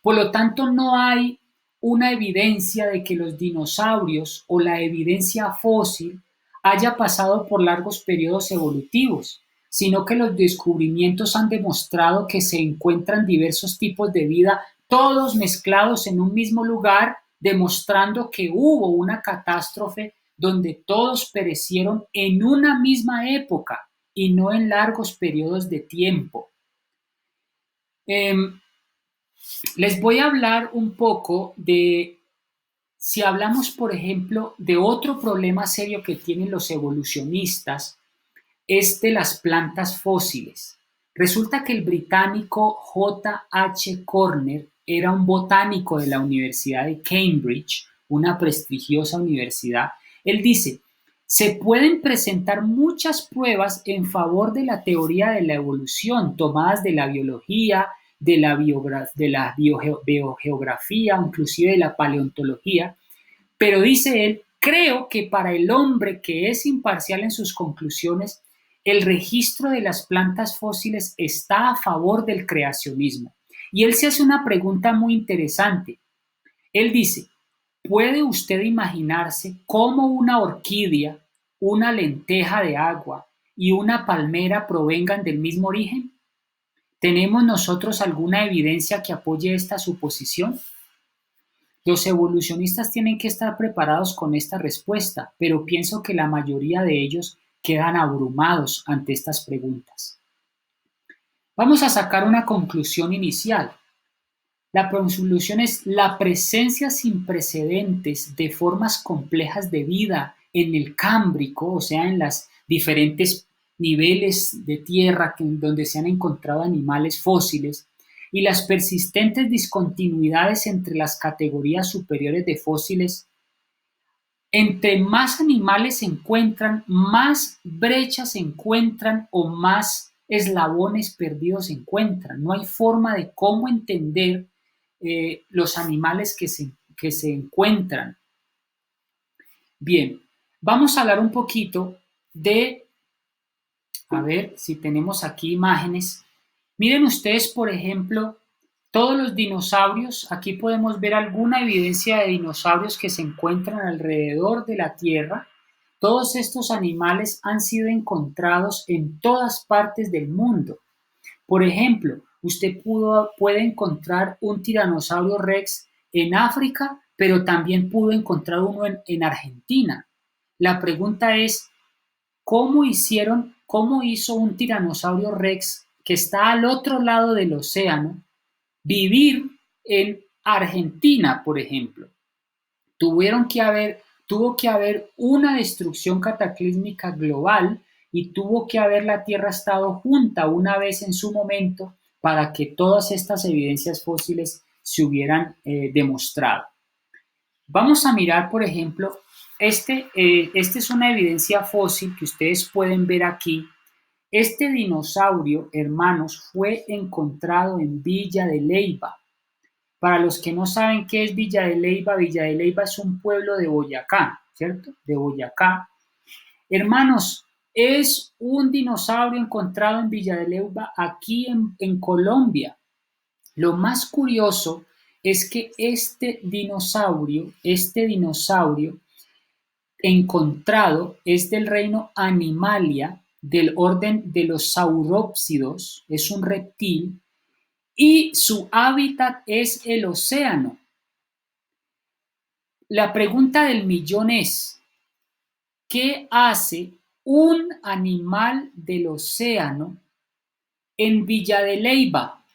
Por lo tanto, no hay una evidencia de que los dinosaurios o la evidencia fósil haya pasado por largos periodos evolutivos, sino que los descubrimientos han demostrado que se encuentran diversos tipos de vida, todos mezclados en un mismo lugar, demostrando que hubo una catástrofe donde todos perecieron en una misma época y no en largos periodos de tiempo. Les voy a hablar un poco de, si hablamos, por ejemplo, de otro problema serio que tienen los evolucionistas, es de las plantas fósiles. Resulta que el británico J.H. Corner era un botánico de la Universidad de Cambridge, una prestigiosa universidad. Él dice, se pueden presentar muchas pruebas en favor de la teoría de la evolución, tomadas de la biología, de la biogeografía, inclusive de la paleontología, pero dice él, creo que para el hombre que es imparcial en sus conclusiones, el registro de las plantas fósiles está a favor del creacionismo. Y él se hace una pregunta muy interesante. Él dice, ¿puede usted imaginarse cómo una orquídea, una lenteja de agua y una palmera provengan del mismo origen? ¿Tenemos nosotros alguna evidencia que apoye esta suposición? Los evolucionistas tienen que estar preparados con esta respuesta, pero pienso que la mayoría de ellos quedan abrumados ante estas preguntas. Vamos a sacar una conclusión inicial. La conclusión es la presencia sin precedentes de formas complejas de vida en el Cámbrico, o sea, en las diferentes niveles de tierra donde se han encontrado animales fósiles, y las persistentes discontinuidades entre las categorías superiores de fósiles. Entre más animales se encuentran, más brechas se encuentran o más eslabones perdidos se encuentran. No hay forma de cómo entender los animales que se encuentran. Bien, vamos a hablar un poquito de, a ver si tenemos aquí imágenes. Miren ustedes, por ejemplo, todos los dinosaurios, aquí podemos ver alguna evidencia de dinosaurios que se encuentran alrededor de la Tierra. Todos estos animales han sido encontrados en todas partes del mundo. Por ejemplo, usted puede encontrar un tiranosaurio rex en África, pero también pudo encontrar uno en Argentina. La pregunta es, ¿cómo hizo un tiranosaurio rex que está al otro lado del océano vivir en Argentina, por ejemplo? Tuvo que haber una destrucción cataclísmica global y tuvo que haber la Tierra estado junta una vez en su momento para que todas estas evidencias fósiles se hubieran demostrado. Vamos a mirar, por ejemplo, este es una evidencia fósil que ustedes pueden ver aquí. Este dinosaurio, hermanos, fue encontrado en Villa de Leyva. Para los que no saben qué es Villa de Leyva es un pueblo de Boyacá, ¿cierto? De Boyacá. Hermanos, es un dinosaurio encontrado en Villa de Leyva, aquí en Colombia. Lo más curioso es que este dinosaurio encontrado es del reino Animalia, del orden de los saurópsidos, es un reptil, y su hábitat es el océano. La pregunta del millón es, ¿qué hace un animal del océano en Villa de Leyva?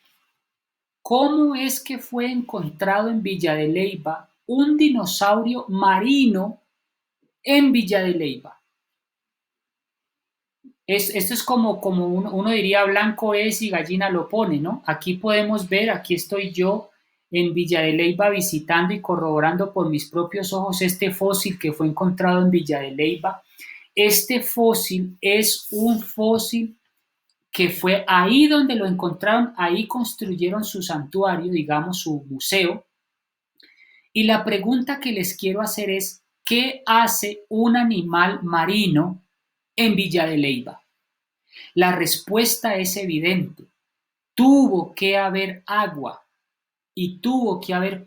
¿Cómo es que fue encontrado en Villa de Leyva un dinosaurio marino en Villa de Leyva? Esto es como uno diría, blanco es y gallina lo pone, ¿no? Aquí podemos ver, aquí estoy yo en Villa de Leyva visitando y corroborando por mis propios ojos este fósil que fue encontrado en Villa de Leyva. este fósil es un fósil que fue ahí donde lo encontraron, ahí construyeron su santuario, digamos, su museo. Y la pregunta que les quiero hacer es, ¿qué hace un animal marino en Villa de Leyva? La respuesta es evidente. Tuvo que haber agua y tuvo que haber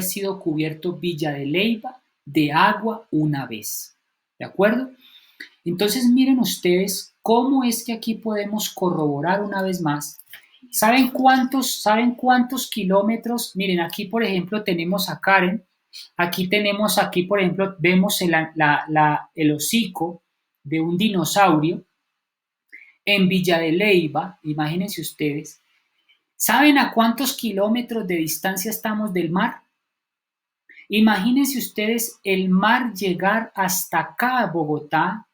sido cubierto Villa de Leyva de agua una vez. ¿De acuerdo? Entonces miren ustedes cómo es que aquí podemos corroborar una vez más. ¿Saben cuántos kilómetros? Miren, aquí por ejemplo tenemos a Karen. Aquí por ejemplo, vemos el hocico de un dinosaurio en Villa de Leyva. Imagínense ustedes. ¿Saben a cuántos kilómetros de distancia estamos del mar? Imagínense ustedes el mar llegar hasta acá a Bogotá,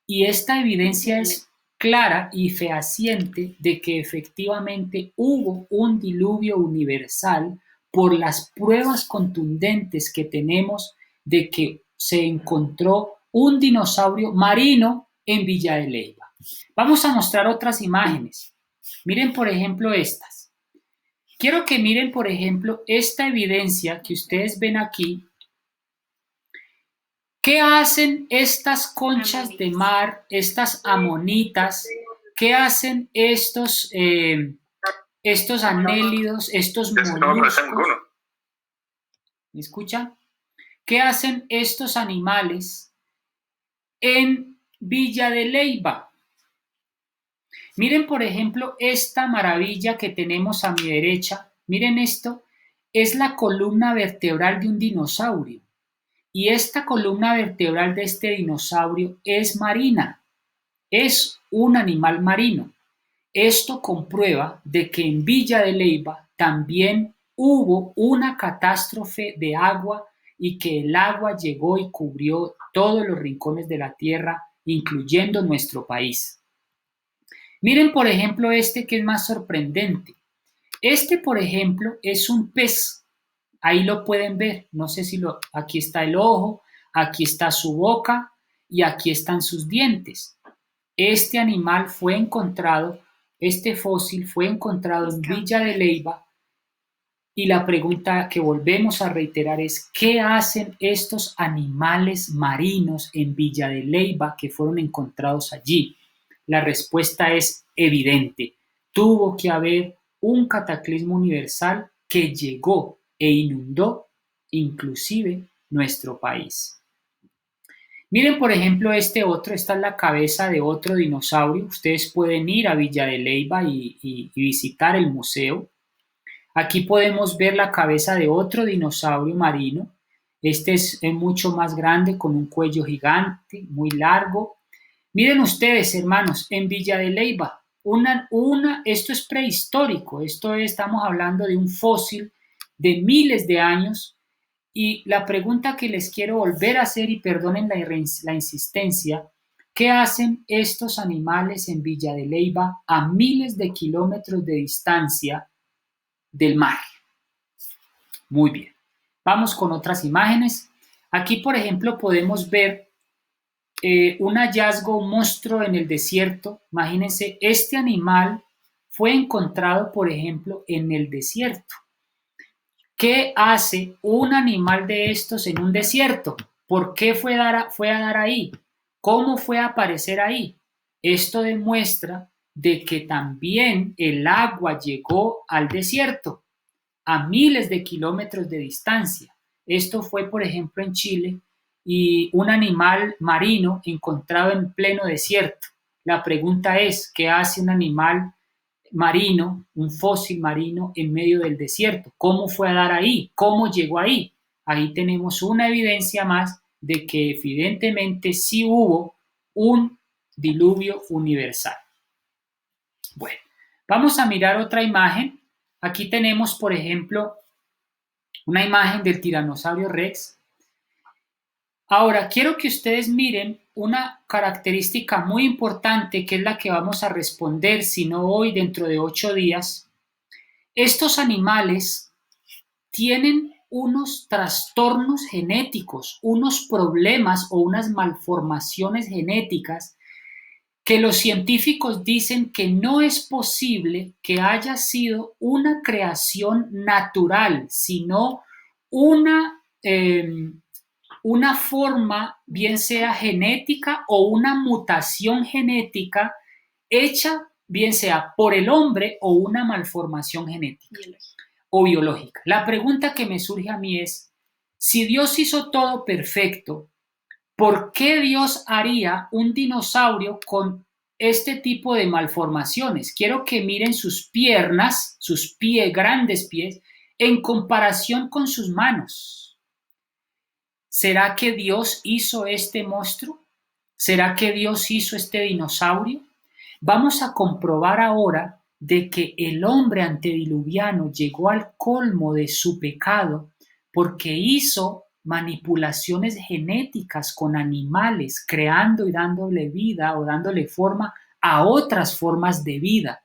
y esta evidencia es clara y fehaciente de que efectivamente hubo un diluvio universal por las pruebas contundentes que tenemos de que se encontró un dinosaurio marino en Villa de Leyva. Vamos a mostrar otras imágenes. Miren por ejemplo estas. Quiero que miren por ejemplo esta evidencia que ustedes ven aquí. ¿Qué hacen estas conchas de mar, estas amonitas? ¿Qué hacen estos anélidos, estos moluscos? ¿Me escuchan? ¿Qué hacen estos animales en Villa de Leyva? Miren, por ejemplo, esta maravilla que tenemos a mi derecha. Miren esto, es la columna vertebral de un dinosaurio. Y esta columna vertebral de este dinosaurio es marina, es un animal marino. Esto comprueba de que en Villa de Leyva también hubo una catástrofe de agua y que el agua llegó y cubrió todos los rincones de la tierra, incluyendo nuestro país. Miren, por ejemplo, este que es más sorprendente. Este, por ejemplo, es un pez. Ahí lo pueden ver, no sé si aquí está el ojo, aquí está su boca y aquí están sus dientes. Este animal fue encontrado, este fósil fue encontrado en Villa de Leyva y la pregunta que volvemos a reiterar es, ¿qué hacen estos animales marinos en Villa de Leyva que fueron encontrados allí? La respuesta es evidente. Tuvo que haber un cataclismo universal que llegó e inundó inclusive nuestro país. Miren por ejemplo esta es la cabeza de otro dinosaurio. Ustedes pueden ir a Villa de Leyva y visitar el museo. Aquí podemos ver la cabeza de otro dinosaurio marino. Este es mucho más grande, con un cuello gigante, muy largo. Miren ustedes, hermanos, en Villa de Leyva, esto es prehistórico, estamos hablando de un fósil de miles de años, y la pregunta que les quiero volver a hacer, y perdonen la insistencia, ¿qué hacen estos animales en Villa de Leyva a miles de kilómetros de distancia del mar? Muy bien, vamos con otras imágenes. Aquí, por ejemplo, podemos ver un hallazgo, un monstruo en el desierto. Imagínense, este animal fue encontrado, por ejemplo, en el desierto. ¿Qué hace un animal de estos en un desierto? ¿Por qué fue a dar ahí? ¿Cómo fue a aparecer ahí? Esto demuestra de que también el agua llegó al desierto a miles de kilómetros de distancia. Esto fue, por ejemplo, en Chile, y un animal marino encontrado en pleno desierto. La pregunta es, ¿qué hace un animal marino, un fósil marino en medio del desierto? ¿Cómo fue a dar ahí? ¿Cómo llegó ahí? Ahí tenemos una evidencia más de que evidentemente sí hubo un diluvio universal. Bueno, vamos a mirar otra imagen. Aquí tenemos, por ejemplo, una imagen del tiranosaurio Rex. Ahora, quiero que ustedes miren una característica muy importante, que es la que vamos a responder, si no hoy, dentro de 8 días. Estos animales tienen unos trastornos genéticos, unos problemas o unas malformaciones genéticas que los científicos dicen que no es posible que haya sido una creación natural, sino una forma, bien sea genética o una mutación genética hecha, bien sea por el hombre o una malformación genética o biológica. La pregunta que me surge a mí es, si Dios hizo todo perfecto, ¿por qué Dios haría un dinosaurio con este tipo de malformaciones? Quiero que miren sus piernas, sus grandes pies, en comparación con sus manos. ¿Será que Dios hizo este monstruo? ¿Será que Dios hizo este dinosaurio? Vamos a comprobar ahora de que el hombre antediluviano llegó al colmo de su pecado porque hizo manipulaciones genéticas con animales, creando y dándole vida o dándole forma a otras formas de vida.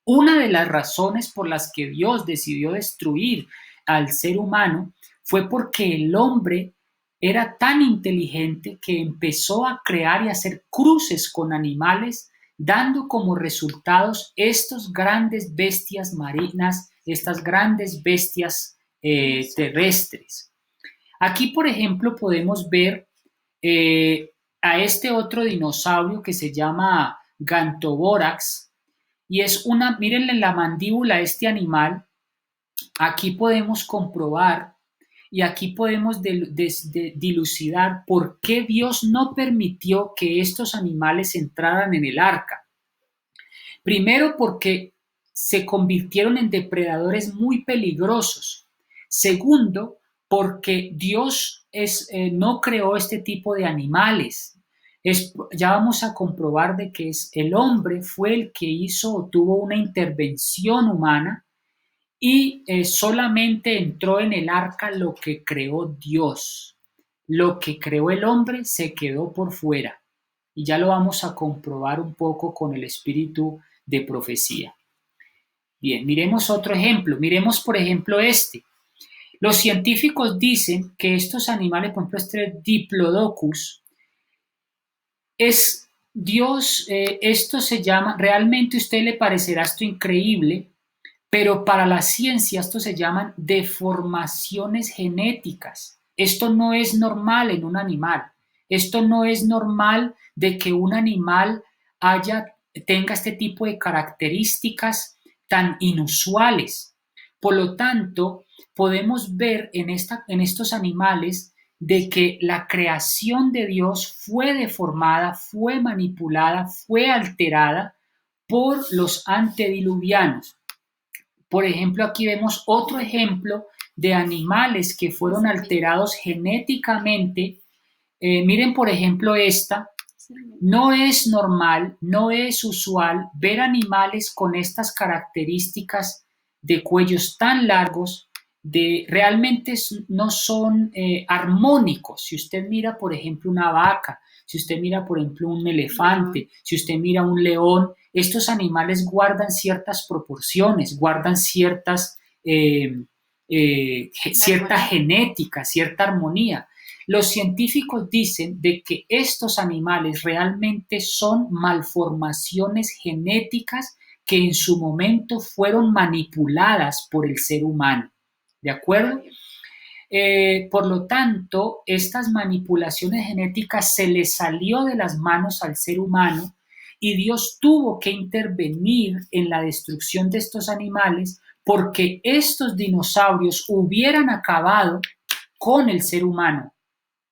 Una de las razones por las que Dios decidió destruir al ser humano fue porque el hombre era tan inteligente que empezó a crear y hacer cruces con animales, dando como resultados estos grandes bestias marinas, estas grandes bestias terrestres. Aquí, por ejemplo, podemos ver a este otro dinosaurio que se llama Gantoborax, y es mírenle la mandíbula a este animal. Aquí podemos comprobar y aquí podemos dilucidar por qué Dios no permitió que estos animales entraran en el arca. Primero, porque se convirtieron en depredadores muy peligrosos. Segundo, porque Dios no creó este tipo de animales. Ya vamos a comprobar de que el hombre fue el que hizo o tuvo una intervención humana y solamente entró en el arca lo que creó Dios. Lo que creó el hombre se quedó por fuera. Y ya lo vamos a comprobar un poco con el espíritu de profecía. Bien, miremos otro ejemplo. Miremos, por ejemplo, este. Los científicos dicen que estos animales, por ejemplo, este Diplodocus, es Dios, esto se llama, realmente a usted le parecerá esto increíble, pero para la ciencia esto se llaman deformaciones genéticas. Esto no es normal en un animal. Esto no es normal de que un animal tenga este tipo de características tan inusuales. Por lo tanto, podemos ver en estos animales de que la creación de Dios fue deformada, fue manipulada, fue alterada por los antediluvianos. Por ejemplo, aquí vemos otro ejemplo de animales que fueron alterados genéticamente. Miren, por ejemplo, esta. No es normal, no es usual ver animales con estas características de cuellos tan largos, realmente no son armónicos. Si usted mira, por ejemplo, una vaca, si usted mira, por ejemplo, un elefante, si usted mira un león, estos animales guardan ciertas proporciones, guardan cierta genética, cierta armonía. Los científicos dicen de que estos animales realmente son malformaciones genéticas que en su momento fueron manipuladas por el ser humano. ¿De acuerdo? Por lo tanto, estas manipulaciones genéticas se le salió de las manos al ser humano y Dios tuvo que intervenir en la destrucción de estos animales porque estos dinosaurios hubieran acabado con el ser humano,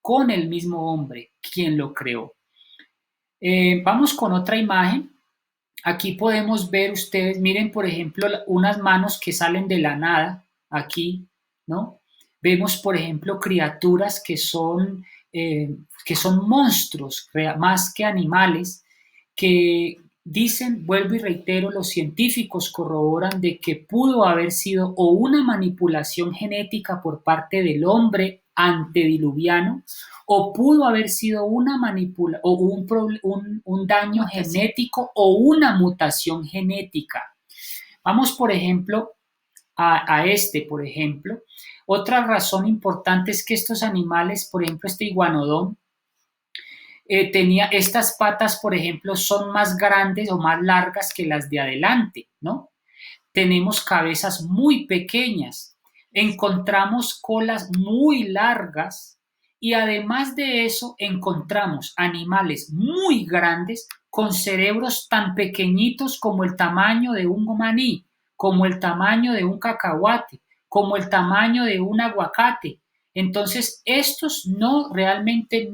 con el mismo hombre, quien lo creó. Vamos con otra imagen. Aquí podemos ver ustedes, miren por ejemplo unas manos que salen de la nada, aquí, ¿no? Vemos por ejemplo criaturas que son monstruos, más que animales, que dicen, vuelvo y reitero, los científicos corroboran de que pudo haber sido o una manipulación genética por parte del hombre antediluviano, o pudo haber sido una manipulación o un daño genético o una mutación genética. Vamos, por ejemplo, a este, por ejemplo. Otra razón importante es que estos animales, por ejemplo, este iguanodón, tenía estas patas, por ejemplo, son más grandes o más largas que las de adelante, ¿no? Tenemos cabezas muy pequeñas, encontramos colas muy largas y además de eso encontramos animales muy grandes con cerebros tan pequeñitos como el tamaño de un maní, como el tamaño de un cacahuate, como el tamaño de un aguacate. Entonces, estos no realmente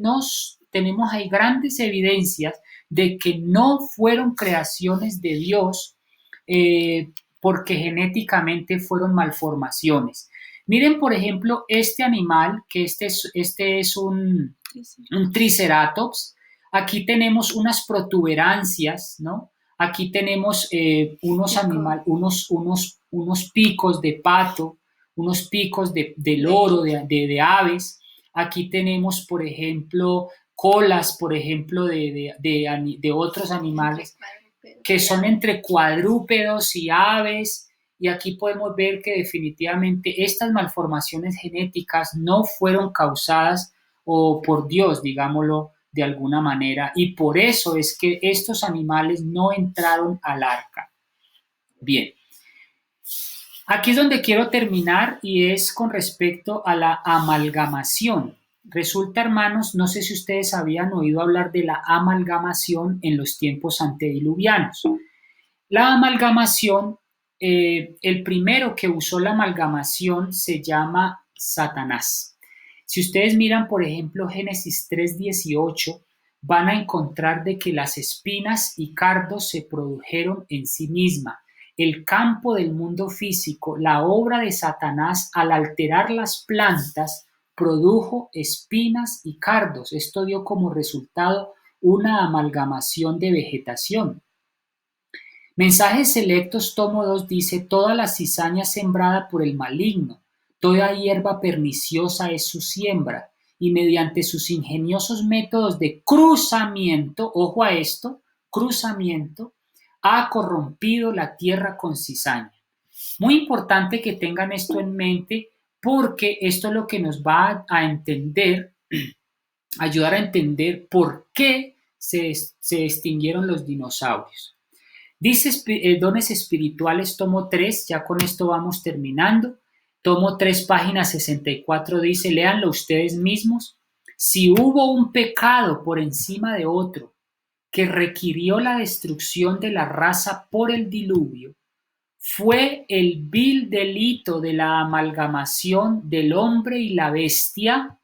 tenemos ahí grandes evidencias de que no fueron creaciones de Dios, porque genéticamente fueron malformaciones. Miren, por ejemplo, este animal, que este es un triceratops. Aquí tenemos unas protuberancias, ¿no? Aquí tenemos unos picos de pato, unos picos de loro, de aves. Aquí tenemos, por ejemplo, colas, por ejemplo, de otros animales que son entre cuadrúpedos y aves, y aquí podemos ver que definitivamente estas malformaciones genéticas no fueron causadas por Dios, digámoslo de alguna manera, y por eso es que estos animales no entraron al arca. Bien, aquí es donde quiero terminar y es con respecto a la amalgamación. Resulta, hermanos, no sé si ustedes habían oído hablar de la amalgamación en los tiempos antediluvianos. La amalgamación, el primero que usó la amalgamación se llama Satanás. Si ustedes miran, por ejemplo, Génesis 3:18, van a encontrar de que las espinas y cardos se produjeron en sí misma. El campo del mundo físico, la obra de Satanás al alterar las plantas, produjo espinas y cardos. Esto dio como resultado una amalgamación de vegetación. Mensajes Selectos, tomo 2, dice: toda la cizaña sembrada por el maligno, toda hierba perniciosa es su siembra, y mediante sus ingeniosos métodos de cruzamiento, ojo a esto, cruzamiento, ha corrompido la tierra con cizaña. Muy importante que tengan esto en mente, porque esto es lo que nos va a entender, ayudar a entender por qué se extinguieron los dinosaurios. Dice Dones Espirituales, tomo 3, ya con esto vamos terminando. Tomo 3, página 64, dice, léanlo ustedes mismos. Si hubo un pecado por encima de otro que requirió la destrucción de la raza por el diluvio, fue el vil delito de la amalgamación del hombre y la bestia,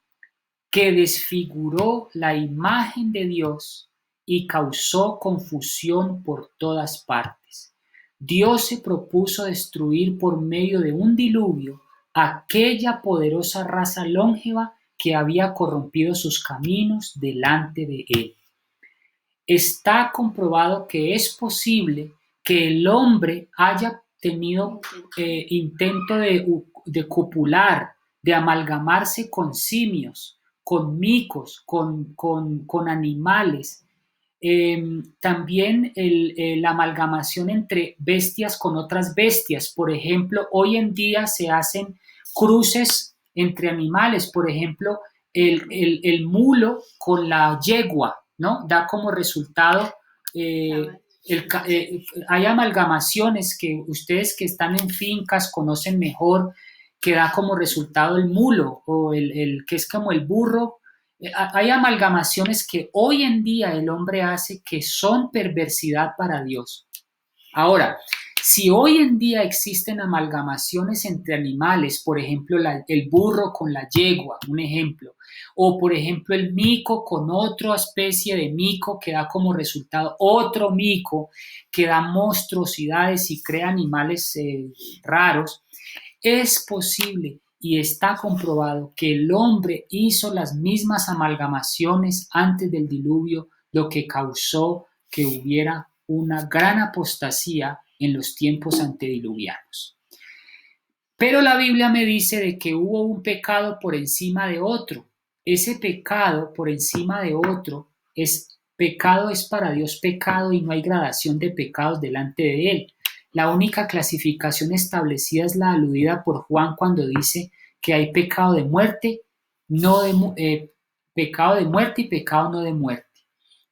que desfiguró la imagen de Dios y causó confusión por todas partes. Dios se propuso destruir por medio de un diluvio aquella poderosa raza longeva que había corrompido sus caminos delante de él. Está comprobado que es posible que el hombre haya tenido intento de copular, de amalgamarse con simios, con micos, con animales. También la amalgamación entre bestias con otras bestias. Por ejemplo, hoy en día se hacen cruces entre animales. Por ejemplo, el mulo con la yegua, ¿no? Da como resultado, hay amalgamaciones que ustedes que están en fincas conocen mejor, que da como resultado el mulo o el que es como el burro. Hay amalgamaciones que hoy en día el hombre hace que son perversidad para Dios. Ahora, si hoy en día existen amalgamaciones entre animales, por ejemplo, el burro con la yegua, un ejemplo, o por ejemplo el mico con otra especie de mico que da como resultado otro mico que da monstruosidades y crea animales raros, es posible y está comprobado que el hombre hizo las mismas amalgamaciones antes del diluvio, lo que causó que hubiera una gran apostasía en los tiempos antediluvianos. Pero la Biblia me dice de que hubo un pecado por encima de otro. Ese pecado por encima de otro pecado es para Dios pecado y no hay gradación de pecados delante de él. La única clasificación establecida es la aludida por Juan cuando dice que hay pecado de muerte, pecado de muerte y pecado no de muerte.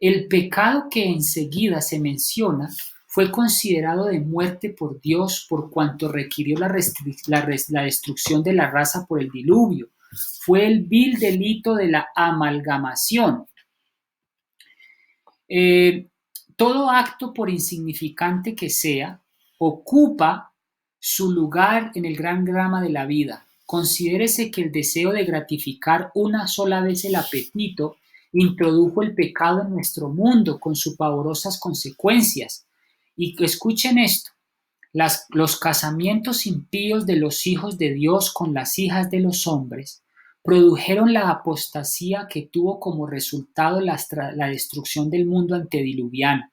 El pecado que enseguida se menciona fue considerado de muerte por Dios por cuanto requirió la destrucción de la raza por el diluvio. Fue el vil delito de la amalgamación. Todo acto, por insignificante que sea, ocupa su lugar en el gran drama de la vida. Considérese que el deseo de gratificar una sola vez el apetito introdujo el pecado en nuestro mundo con sus pavorosas consecuencias. Y escuchen esto, los casamientos impíos de los hijos de Dios con las hijas de los hombres produjeron la apostasía que tuvo como resultado la destrucción del mundo antediluviano.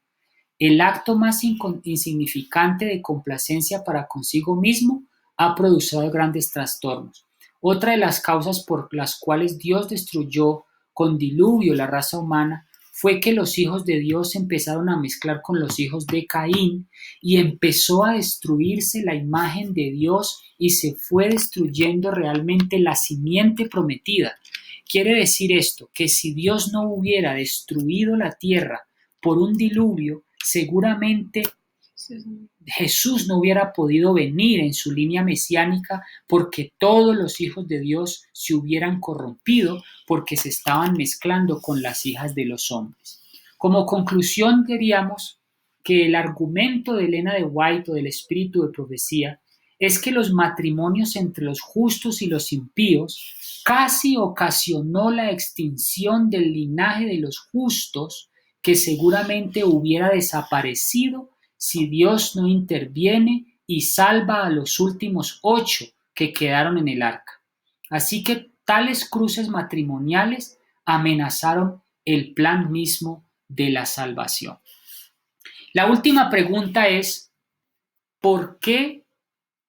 El acto más insignificante de complacencia para consigo mismo ha producido grandes trastornos. Otra de las causas por las cuales Dios destruyó con diluvio la raza humana fue que los hijos de Dios empezaron a mezclar con los hijos de Caín y empezó a destruirse la imagen de Dios y se fue destruyendo realmente la simiente prometida. Quiere decir esto, que si Dios no hubiera destruido la tierra por un diluvio, seguramente Jesús no hubiera podido venir en su línea mesiánica porque todos los hijos de Dios se hubieran corrompido porque se estaban mezclando con las hijas de los hombres. Como conclusión diríamos que el argumento de Elena de White o del espíritu de profecía es que los matrimonios entre los justos y los impíos casi ocasionó la extinción del linaje de los justos que seguramente hubiera desaparecido si Dios no interviene y salva a los últimos 8 que quedaron en el arca. Así que tales cruces matrimoniales amenazaron el plan mismo de la salvación. La última pregunta es, ¿por qué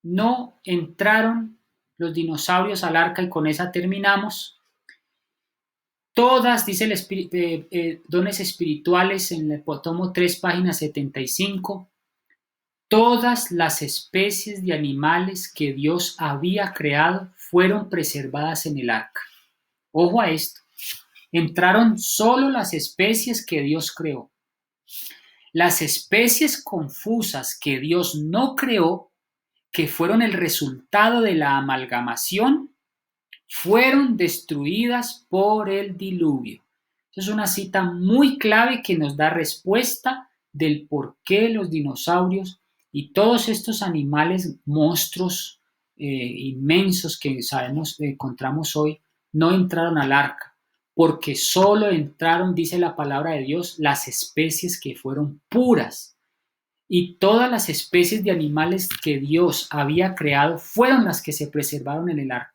no entraron los dinosaurios al arca? Y con esa terminamos. Todas, dice el dones espirituales en el tomo 3, página 75, todas las especies de animales que Dios había creado fueron preservadas en el arca. Ojo a esto, entraron solo las especies que Dios creó. Las especies confusas que Dios no creó, que fueron el resultado de la amalgamación, fueron destruidas por el diluvio. Esa es una cita muy clave que nos da respuesta del por qué los dinosaurios y todos estos animales, monstruos inmensos que sabemos encontramos hoy, no entraron al arca, porque solo entraron, dice la palabra de Dios, las especies que fueron puras. Y todas las especies de animales que Dios había creado fueron las que se preservaron en el arca.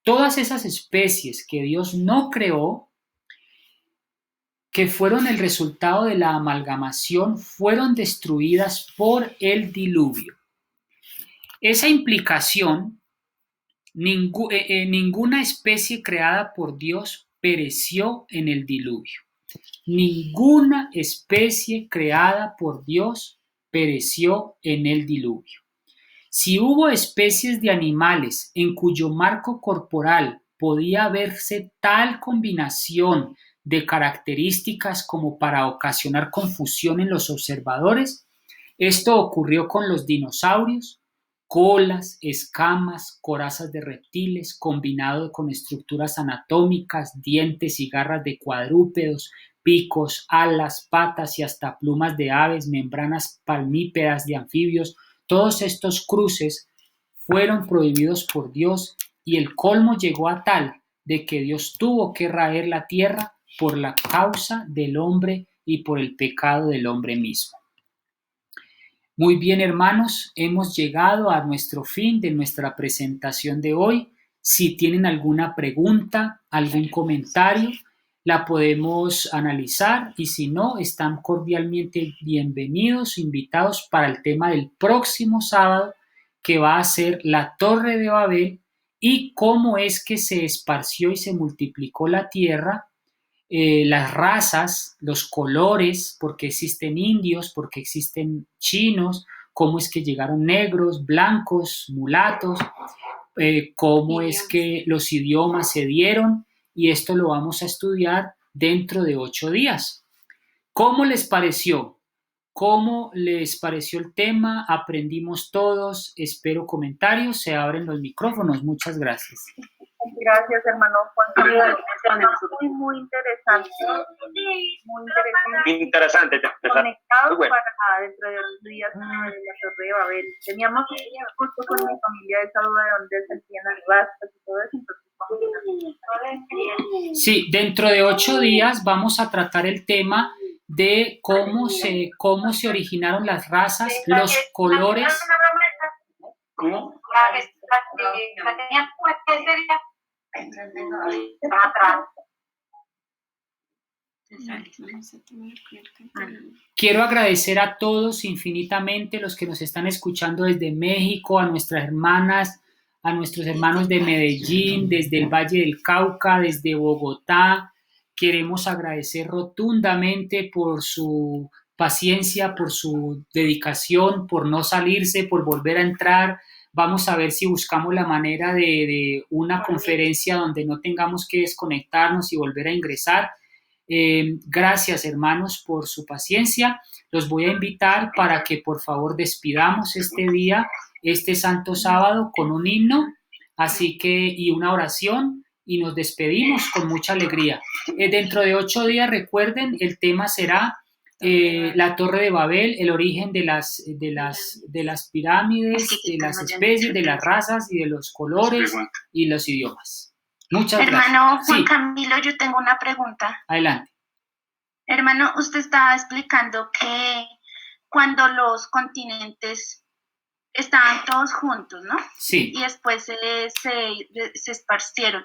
Todas esas especies que Dios no creó, que fueron el resultado de la amalgamación, fueron destruidas por el diluvio. Esa implicación, ninguna especie creada por Dios pereció en el diluvio. Ninguna especie creada por Dios pereció en el diluvio. Si hubo especies de animales en cuyo marco corporal podía verse tal combinación de características como para ocasionar confusión en los observadores, esto ocurrió con los dinosaurios, colas, escamas, corazas de reptiles, combinado con estructuras anatómicas, dientes y garras de cuadrúpedos, picos, alas, patas y hasta plumas de aves, membranas palmípedas de anfibios. Todos estos cruces fueron prohibidos por Dios y el colmo llegó a tal de que Dios tuvo que raer la tierra por la causa del hombre y por el pecado del hombre mismo. Muy bien, hermanos, hemos llegado a nuestro fin de nuestra presentación de hoy. Si tienen alguna pregunta, algún comentario, la podemos analizar y si no, están cordialmente bienvenidos, invitados para el tema del próximo sábado, que va a ser la Torre de Babel y cómo es que se esparció y se multiplicó la tierra, las razas, los colores, porque existen indios, porque existen chinos, cómo es que llegaron negros, blancos, mulatos, cómo es que los idiomas se dieron, y esto lo vamos a estudiar dentro de 8 días. ¿Cómo les pareció? ¿Cómo les pareció el tema? ¿Aprendimos todos? Espero comentarios. Se abren los micrófonos. Muchas gracias. Gracias, hermano Juan Camilo. Muy interesante. Muy interesante. Interesante. Conectados Muy bueno. para dentro de los días de la Torre de Babel. Teníamos justo con mi familia esa duda de dónde se hacían las rastas y todo eso. Entonces, Sí, dentro de 8 días vamos a tratar el tema de cómo se originaron las razas, los colores. ¿Cómo? Quiero agradecer a todos infinitamente los que nos están escuchando desde México, a nuestras hermanas, a nuestros hermanos de Medellín, desde el Valle del Cauca, desde Bogotá. Queremos agradecer rotundamente por su paciencia, por su dedicación, por no salirse, por volver a entrar. Vamos a ver si buscamos la manera de una conferencia donde no tengamos que desconectarnos y volver a ingresar. Gracias, hermanos, por su paciencia. Los voy a invitar para que por favor despidamos este día, este santo sábado, con un himno, y una oración, y nos despedimos con mucha alegría. Dentro de 8 días, recuerden, el tema será la Torre de Babel, el origen de las pirámides, de las especies, de las razas y de los colores y los idiomas. Muchas gracias. Hermano Juan Sí. Camilo, yo tengo una pregunta. Adelante. Hermano, usted estaba explicando que cuando los continentes estaban todos juntos, ¿no? Sí. Y después se esparcieron.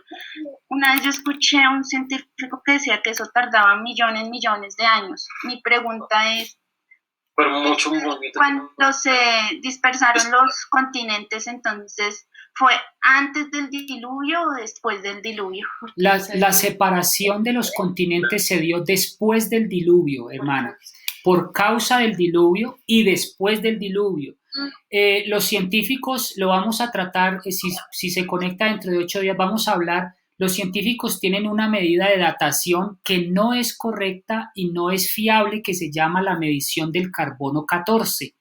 Una vez yo escuché a un científico que decía que eso tardaba millones de años. Mi pregunta es, cuando se dispersaron los continentes, entonces, ¿fue antes del diluvio o después del diluvio? La separación de los continentes se dio después del diluvio, hermana, por causa del diluvio y después del diluvio. Los científicos lo vamos a tratar, si se conecta dentro de 8 días, vamos a hablar. Los científicos tienen una medida de datación que no es correcta y no es fiable, que se llama la medición del carbono 14.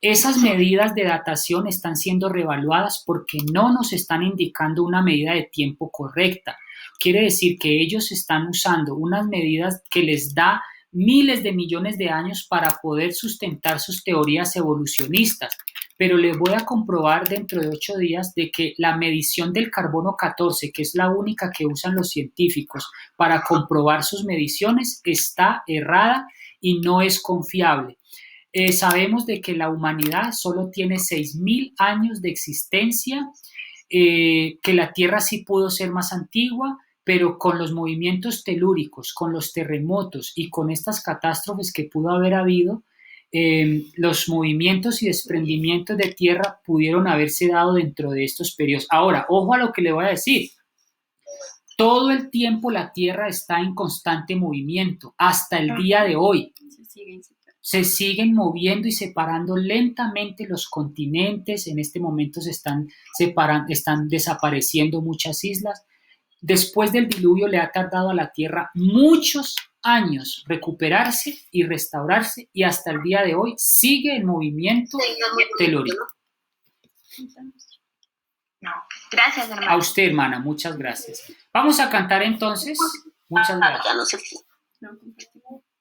Esas medidas de datación están siendo reevaluadas porque no nos están indicando una medida de tiempo correcta. Quiere decir que ellos están usando unas medidas que les da miles de millones de años para poder sustentar sus teorías evolucionistas. Pero les voy a comprobar dentro de 8 días de que la medición del carbono 14, que es la única que usan los científicos para comprobar sus mediciones, está errada y no es confiable. Sabemos de que la humanidad solo tiene 6.000 años de existencia, que la Tierra sí pudo ser más antigua, pero con los movimientos telúricos, con los terremotos y con estas catástrofes que pudo haber habido, los movimientos y desprendimientos de tierra pudieron haberse dado dentro de estos periodos. Ahora, ojo a lo que le voy a decir. Todo el tiempo la Tierra está en constante movimiento, hasta el día de hoy. Se siguen moviendo y separando lentamente los continentes. En este momento se están desapareciendo muchas islas. Después del diluvio le ha tardado a la Tierra muchos años recuperarse y restaurarse, y hasta el día de hoy sigue el movimiento telúrico. No. Gracias, hermano. A usted, hermana, muchas gracias. Vamos a cantar entonces. Muchas gracias.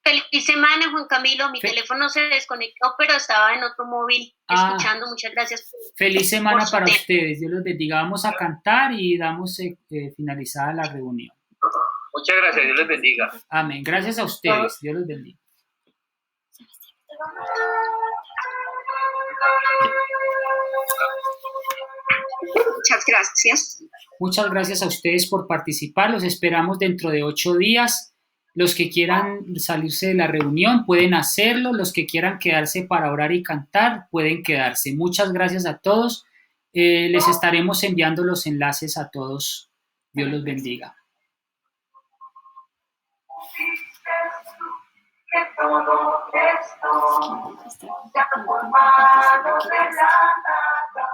Feliz semana, Juan Camilo. Mi teléfono se desconectó, pero estaba en otro móvil escuchando. Muchas gracias. Feliz semana para ustedes. Dios los bendiga. Vamos a cantar y damos finalizada la reunión. Muchas gracias, Dios les bendiga. Amén. Gracias a ustedes. Dios los bendiga. Muchas gracias. Muchas gracias a ustedes por participar. Los esperamos dentro de 8 días. Los que quieran salirse de la reunión pueden hacerlo. Los que quieran quedarse para orar y cantar pueden quedarse. Muchas gracias a todos. Les estaremos enviando los enlaces a todos. Dios los bendiga. Que todo esto se ha formado de la nada.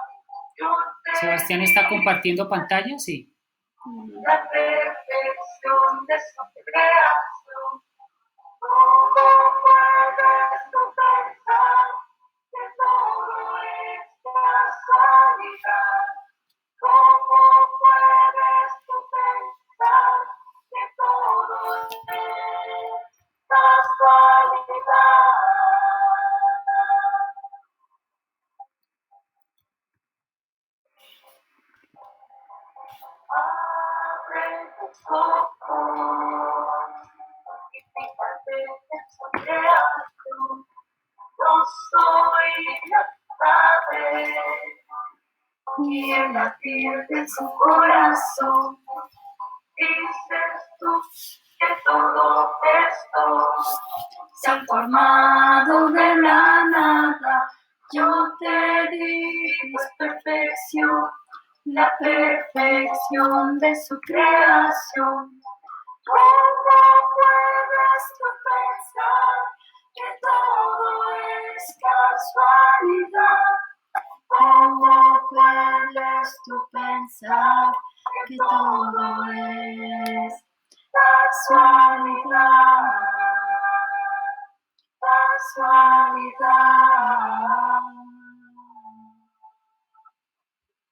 Yo te Sebastián está compartiendo pantalla, sí. La perfección de su creación. ¿Cómo puedes tú pensar que todo es casualidad? ¿Cómo puedes tú pensar que todo es casualidad? Abre tus ojos y fíjate en su creación. Yo soy la tarde y el latir de su corazón. Dices tú que todo esto se ha formado de la nada. Yo te di perfección, la perfección de su creación. ¿Cómo puedes tú pensar que todo es casualidad? ¿Cómo puedes tú pensar que todo es casualidad? Casualidad.